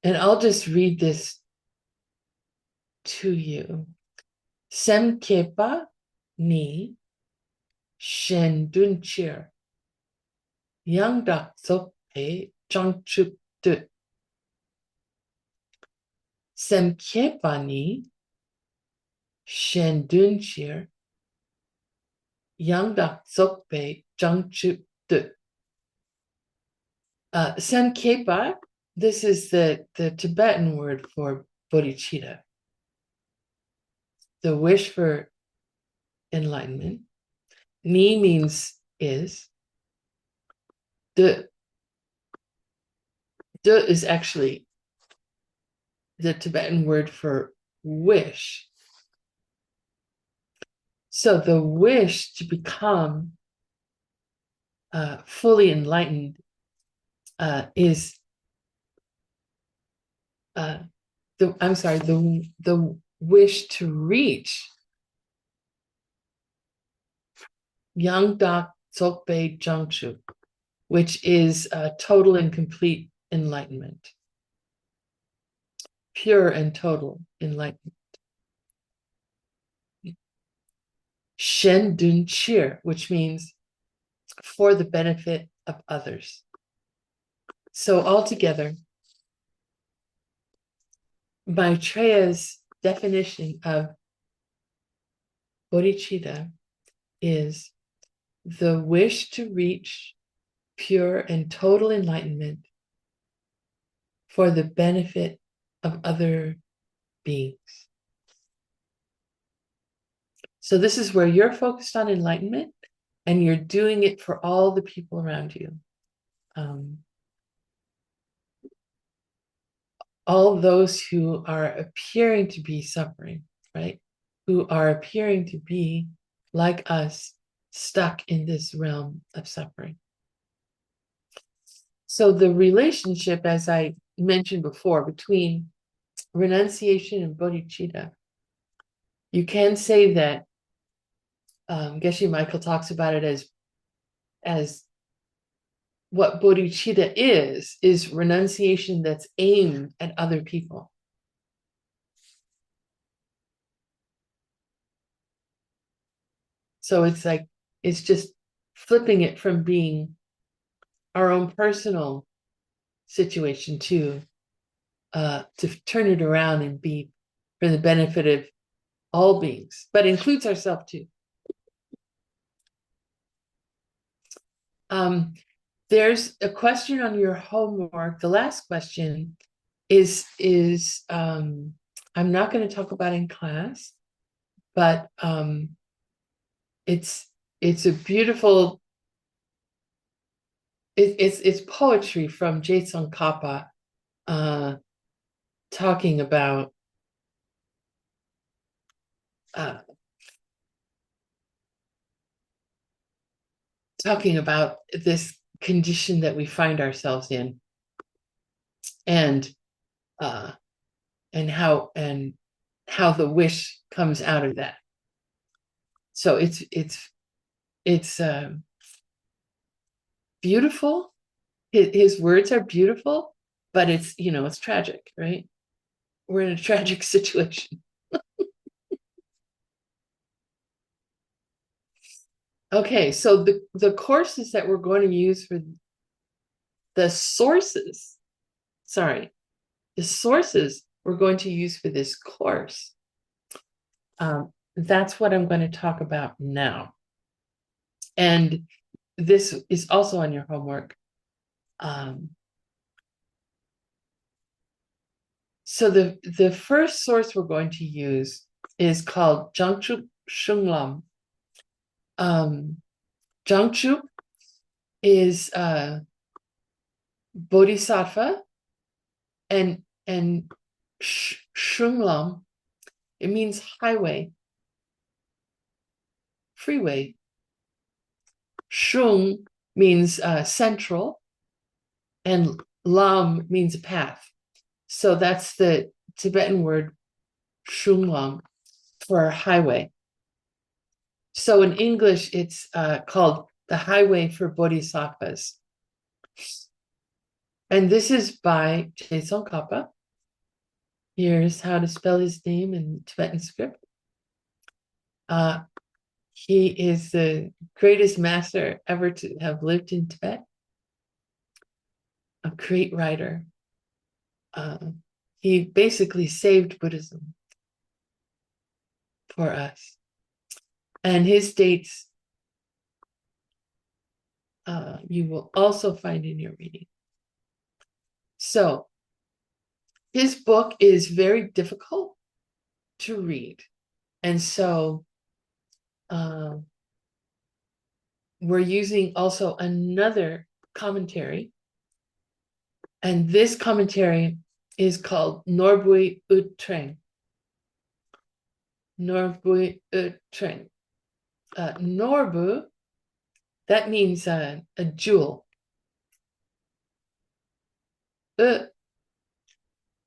I'll just read this to you. Semkepa ni shendunchir yangdak sope changchup du. Semkepa ni shendunchir yangdak sope changchup du. Semkepa, this is the Tibetan word for bodhicitta. the wish for enlightenment. Ni means is. De is actually the Tibetan word for wish. So the wish to become fully enlightened is the wish to reach Yang Dak Dzogbe Jangchu, which is total and complete enlightenment, pure and total enlightenment. Shen Dun Chir, which means for the benefit of others. So altogether, Maitreya's definition of bodhicitta is the wish to reach pure and total enlightenment for the benefit of other beings. So this is where you're focused on enlightenment and you're doing it for all the people around you. All those who are appearing to be suffering, right? Who are appearing to be like us, stuck in this realm of suffering. So the relationship, as I mentioned before, between renunciation and bodhicitta, you can say that Geshe Michael talks about it as what bodhicitta is renunciation that's aimed at other people. So it's like, it's just flipping it from being our own personal situation to turn it around and be for the benefit of all beings, but includes ourselves too. There's a question on your homework. The last question is I'm not going to talk about in class, but it's a beautiful. It's poetry from Jason Kappa, talking about this condition that we find ourselves in, and how the wish comes out of that. So it's beautiful. His words are beautiful, but it's it's tragic, right? We're in a tragic situation. Okay, so the courses that we're going to use for the sources we're going to use for this course, that's what I'm going to talk about now. And this is also on your homework. So the first source we're going to use is called Jangchup Shunglam. Jangchup is Bodhisattva, and Shunglam, it means highway, freeway. Shung means central, and lam means a path. So that's the Tibetan word Shunglam for highway. So in English, it's called the Highway for Bodhisattvas. And this is by Jason Kappa. Here's how to spell his name in Tibetan script. He is the greatest master ever to have lived in Tibet. A great writer. He basically saved Buddhism for us. And his dates you will also find in your reading. So his book is very difficult to read. And so we're using also another commentary. And this commentary is called Norbui Utreng. Norbui Utreng. Norbu, that means a jewel.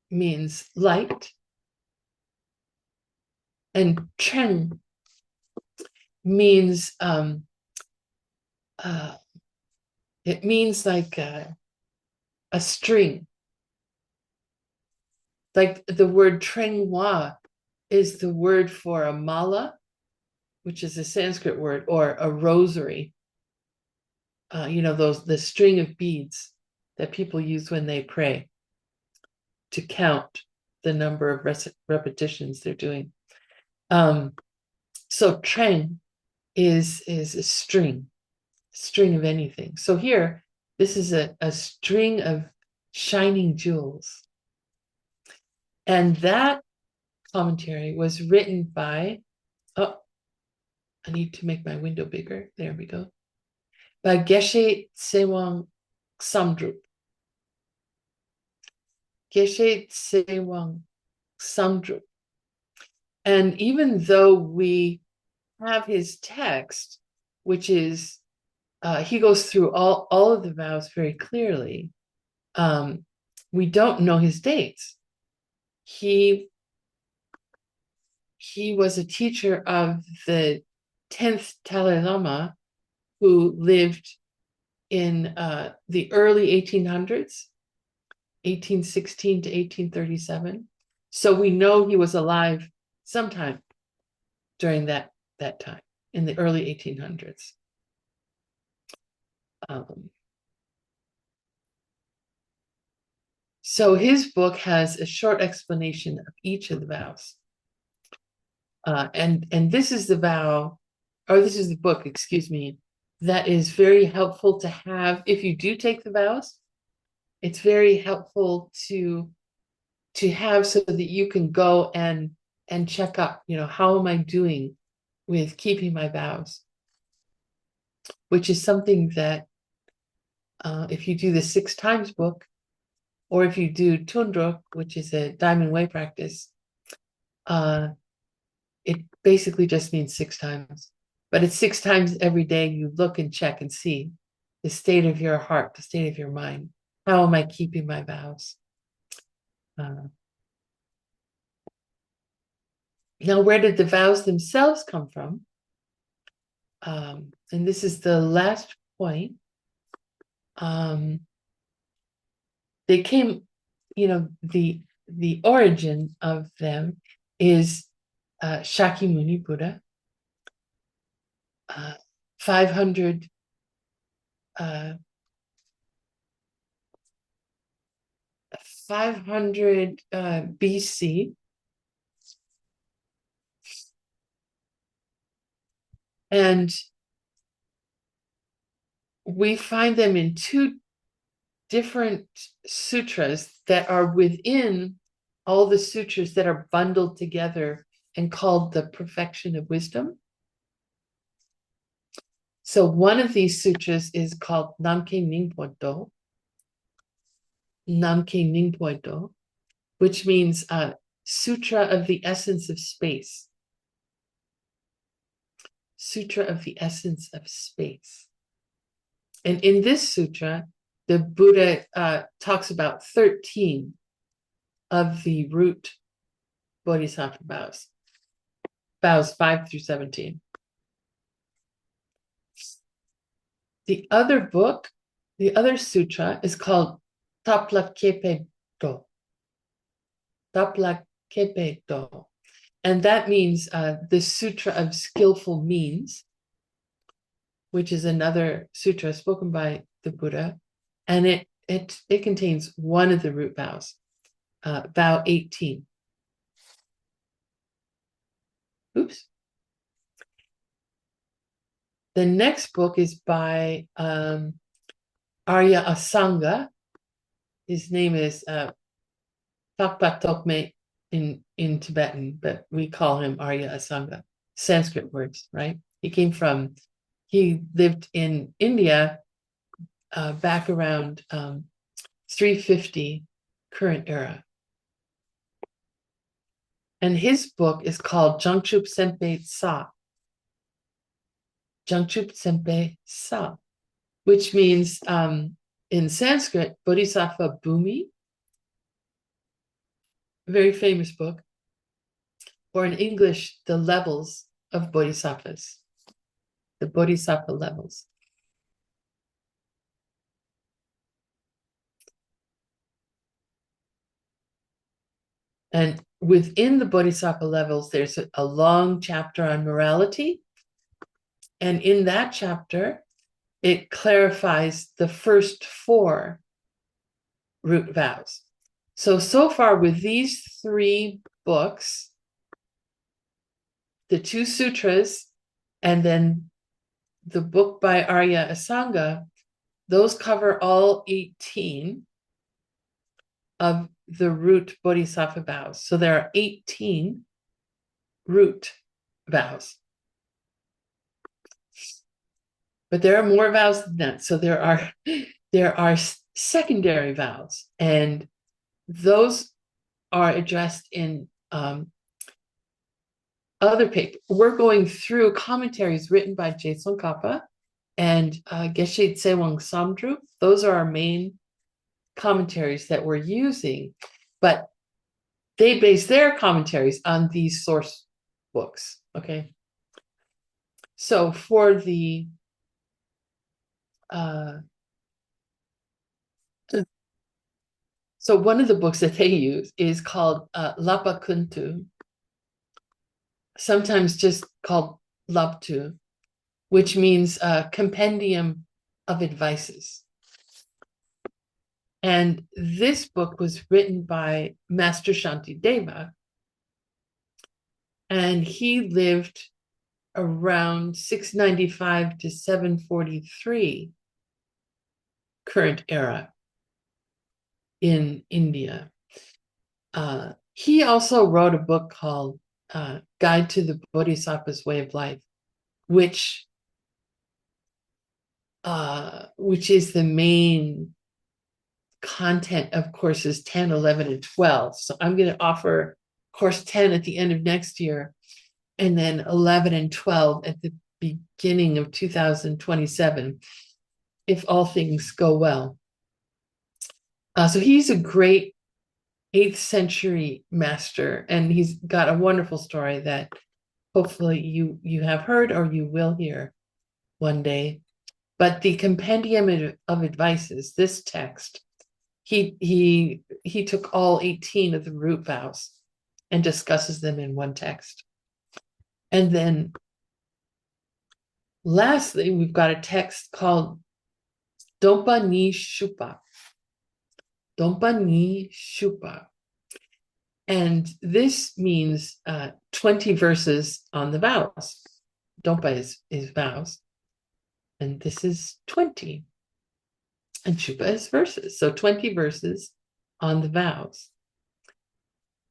Means light. And Treng means it means like a string. Like the word Trengwa is the word for a mala, which is a Sanskrit word, or a rosary. The string of beads that people use when they pray to count the number of repetitions they're doing. So Treng is a string of anything. So here, this is a string of shining jewels. And that commentary was written by, I need to make my window bigger. There we go. By Geshe Sewang Samdrup. Geshe Sewang Samdrup. And even though we have his text, which is, he goes through all of the vows very clearly, we don't know his dates. He was a teacher of the 10th Dalai Lama, who lived in the early 1800s, 1816 to 1837. So we know he was alive sometime during that time, in the early 1800s. So his book has a short explanation of each of the vows. And this is the vow, or this is the book, excuse me, that is very helpful to have if you do take the vows. It's very helpful to have so that you can go and check up, how am I doing with keeping my vows? Which is something that if you do the 6 times book, or if you do Tundruk, which is a Diamond Way practice, it basically just means 6 times. But it's 6 times every day you look and check and see the state of your heart, the state of your mind. How am I keeping my vows? Now, where did the vows themselves come from? And this is the last point. They came, the origin of them is Shakyamuni Buddha, 500 BC. And we find them in 2 different sutras that are within all the sutras that are bundled together and called the perfection of wisdom. So one of these sutras is called Namke Ningpo Do, which means Sutra of the Essence of Space. Sutra of the Essence of Space. And in this sutra, the Buddha talks about 13 of the root Bodhisattva vows. Vows 5 through 17. The other book, the other sutra is called Taplakepe Do. Taplakepe Do. And that means the Sutra of Skillful Means, which is another sutra spoken by the Buddha. And it contains one of the root vows, vow 18. Oops. The next book is by Arya Asanga. His name is Pakpa Tokme in Tibetan, but we call him Arya Asanga, Sanskrit words, right? He lived in India back around 350 current era. And his book is called Jangchup Senpe Sa. Jangchup Senpe Sa, which means in Sanskrit, Bodhisattva Bhumi, very famous book, or in English, the levels of bodhisattvas, the bodhisattva levels. And within the bodhisattva levels, there's a long chapter on morality. And in that chapter, it clarifies the first 4 root vows. So far with these 3 books, the 2 sutras, and then the book by Arya Asanga, those cover all 18 of the root bodhisattva vows. So there are 18 root vows. But there are more vows than that. So there are secondary vows, and those are addressed in other papers. We're going through commentaries written by Jason Kappa and Geshe Tsewang Samdru. Those are our main commentaries that we're using, but they base their commentaries on these source books. Okay. So for the so one of the books that they use is called Lapa Kuntu, sometimes just called Labtu, which means compendium of advices. And this book was written by Master Shantideva, and he lived around 695 to 743 current era in India. He also wrote a book called Guide to the Bodhisattva's Way of Life, which is the main content of courses 10, 11, and 12. So I'm going to offer course 10 at the end of next year, and then 11 and 12 at the beginning of 2027, if all things go well. So he's a great 8th century master, and he's got a wonderful story that hopefully you have heard or you will hear one day. But the compendium of advices, this text, he took all 18 of the root vows and discusses them in one text. And then lastly, we've got a text called Dompa Ni Shupa. Dompa Ni Shupa. And this means 20 verses on the vows. Dompa is vows. And this is 20. And Shupa is verses. So 20 verses on the vows.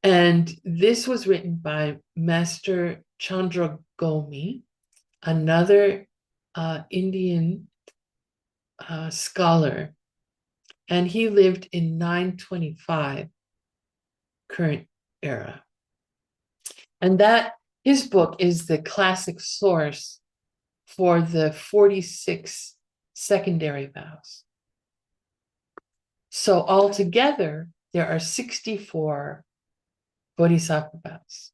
And this was written by Master Chandra Gomi, another Indian scholar. And he lived in 925 current era. And that his book is the classic source for the 46 secondary vows. So altogether, there are 64 bodhisattva vows.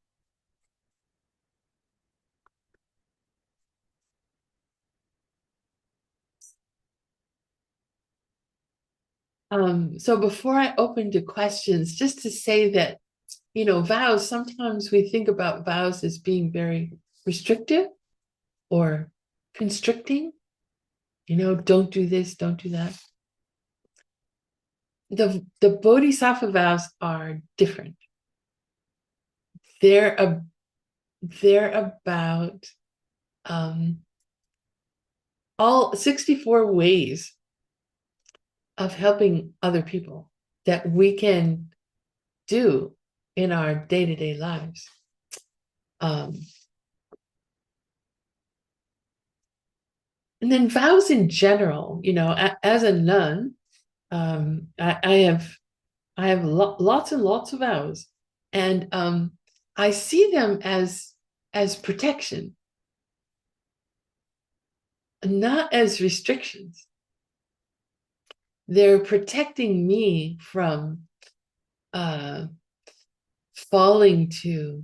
So before I open to questions, just to say that, vows, sometimes we think about vows as being very restrictive or constricting. Don't do this, don't do that. The bodhisattva vows are different. They're about all 64 ways of helping other people that we can do in our day-to-day lives. And then vows in general, you know, as a nun, I have lots and lots of vows, and I see them as protection, not as restrictions. They're protecting me from falling to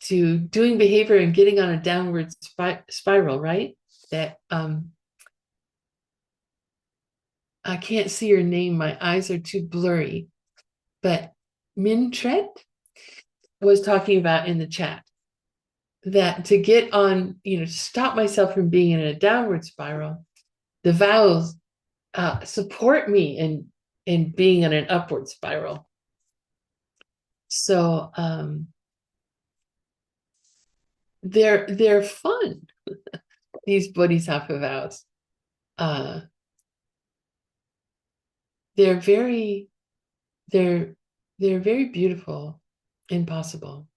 doing behavior and getting on a downward spiral, right? That I can't see your name, my eyes are too blurry, but Min Tret was talking about in the chat that to get on, you know, to stop myself from being in a downward spiral, the vows support me in being in an upward spiral. So they're fun, these bodhisattva vows. They're very beautiful and possible.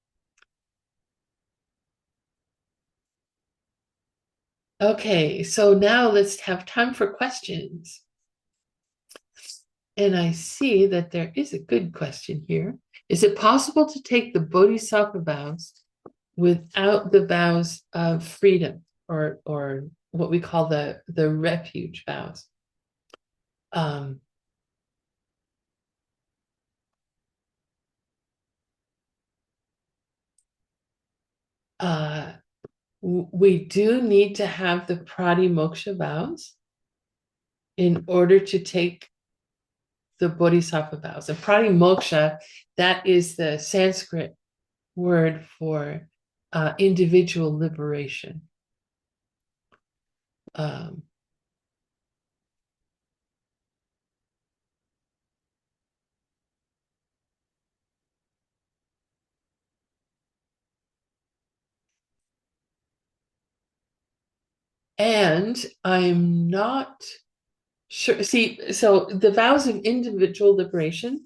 Okay, so now let's have time for questions. And I see that there is a good question here. Is it possible to take the bodhisattva vows without the vows of freedom, or what we call the refuge vows? We do need to have the pratimoksha vows in order to take the bodhisattva vows. And pratimoksha, that is the Sanskrit word for individual liberation. And I'm not sure. See, so the vows of individual liberation,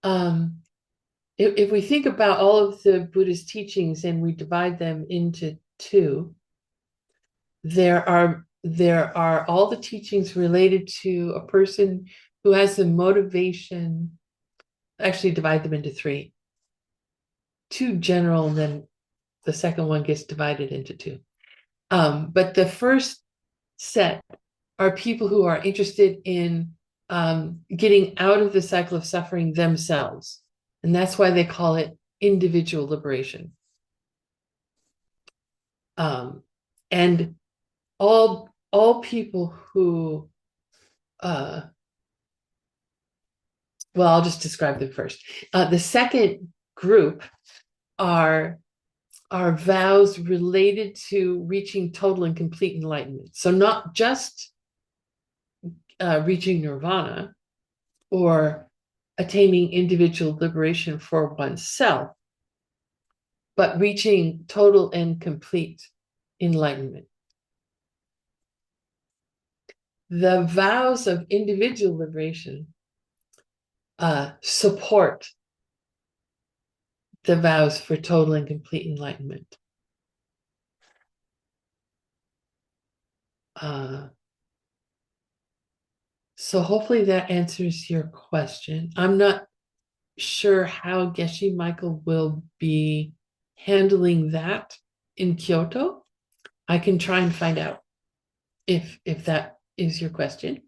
if we think about all of the Buddhist teachings and we divide them into two, there are all the teachings related to a person who has the motivation. Actually, divide them into three. Two general, and then the second one gets divided into two. But the first set are people who are interested in getting out of the cycle of suffering themselves. And that's why they call it individual liberation. And all people who, well, I'll just describe them first. The second group are vows related to reaching total and complete enlightenment. So not just reaching nirvana or attaining individual liberation for oneself, but reaching total and complete enlightenment. The vows of individual liberation support the vows for total and complete enlightenment. So hopefully that answers your question. I'm not sure how Geshe Michael will be handling that in Kyoto. I can try and find out if that is your question.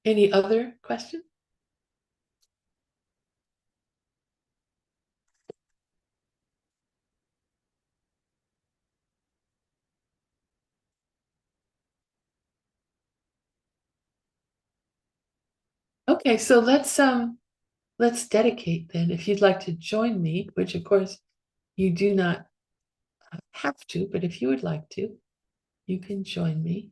Any other question? Okay, so let's dedicate then. If you'd like to join me, which of course you do not have to, but if you would like to, you can join me.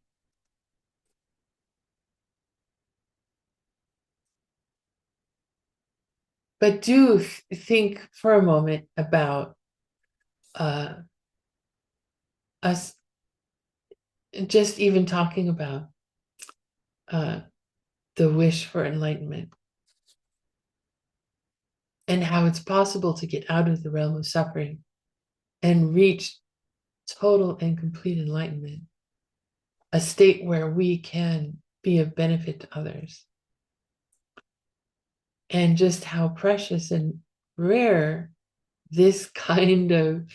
But do think for a moment about us just even talking about the wish for enlightenment and how it's possible to get out of the realm of suffering and reach total and complete enlightenment, a state where we can be of benefit to others. And just how precious and rare this kind of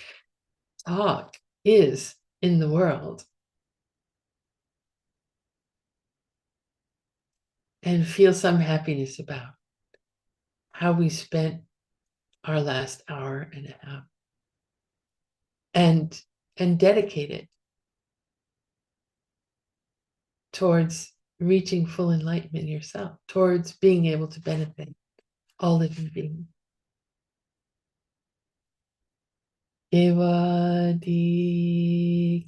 talk is in the world. And feel some happiness about how we spent our last hour and a half and dedicate it towards reaching full enlightenment yourself, towards being able to benefit all living beings. Evadi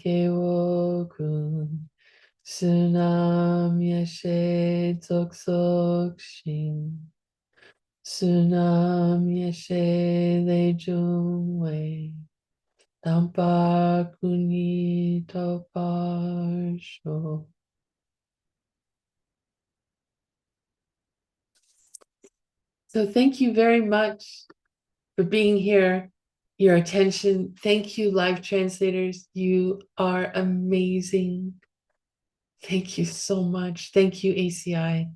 kewo kun sunam yeshe toksok shin sunam yeshe lejung wei tampa kuni topar sho. So thank you very much for being here, your attention. Thank you, live translators. You are amazing. Thank you so much. Thank you, ACI.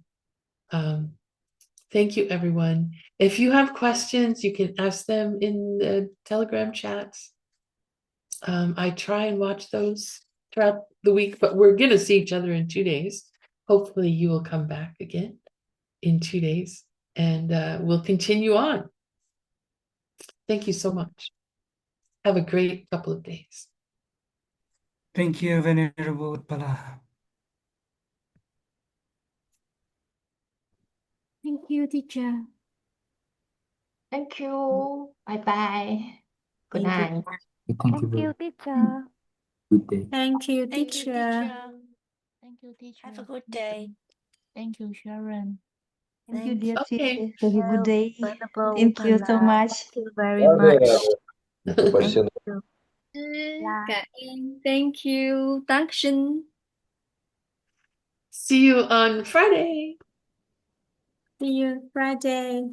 Thank you, everyone. If you have questions, you can ask them in the Telegram chats. I try and watch those throughout the week, but we're going to see each other in 2 days. Hopefully you will come back again in 2 days and we'll continue on. Thank you so much. Have a great couple of days. Thank you, Venerable Utpala. Thank you, teacher. Thank you. Bye bye. Good Thank you. night. Thank you, teacher. Good day. Thank you, Thank you, teacher. Thank you, teacher. Have a good day. Thank you, Sharon. Thank you, dear Okay. teacher. Have a good day. Venerable Thank you so Upala. much. Thank you very much. Question. Cảm ơn. Thank you. Dankeschön. See you on Friday. See you Friday.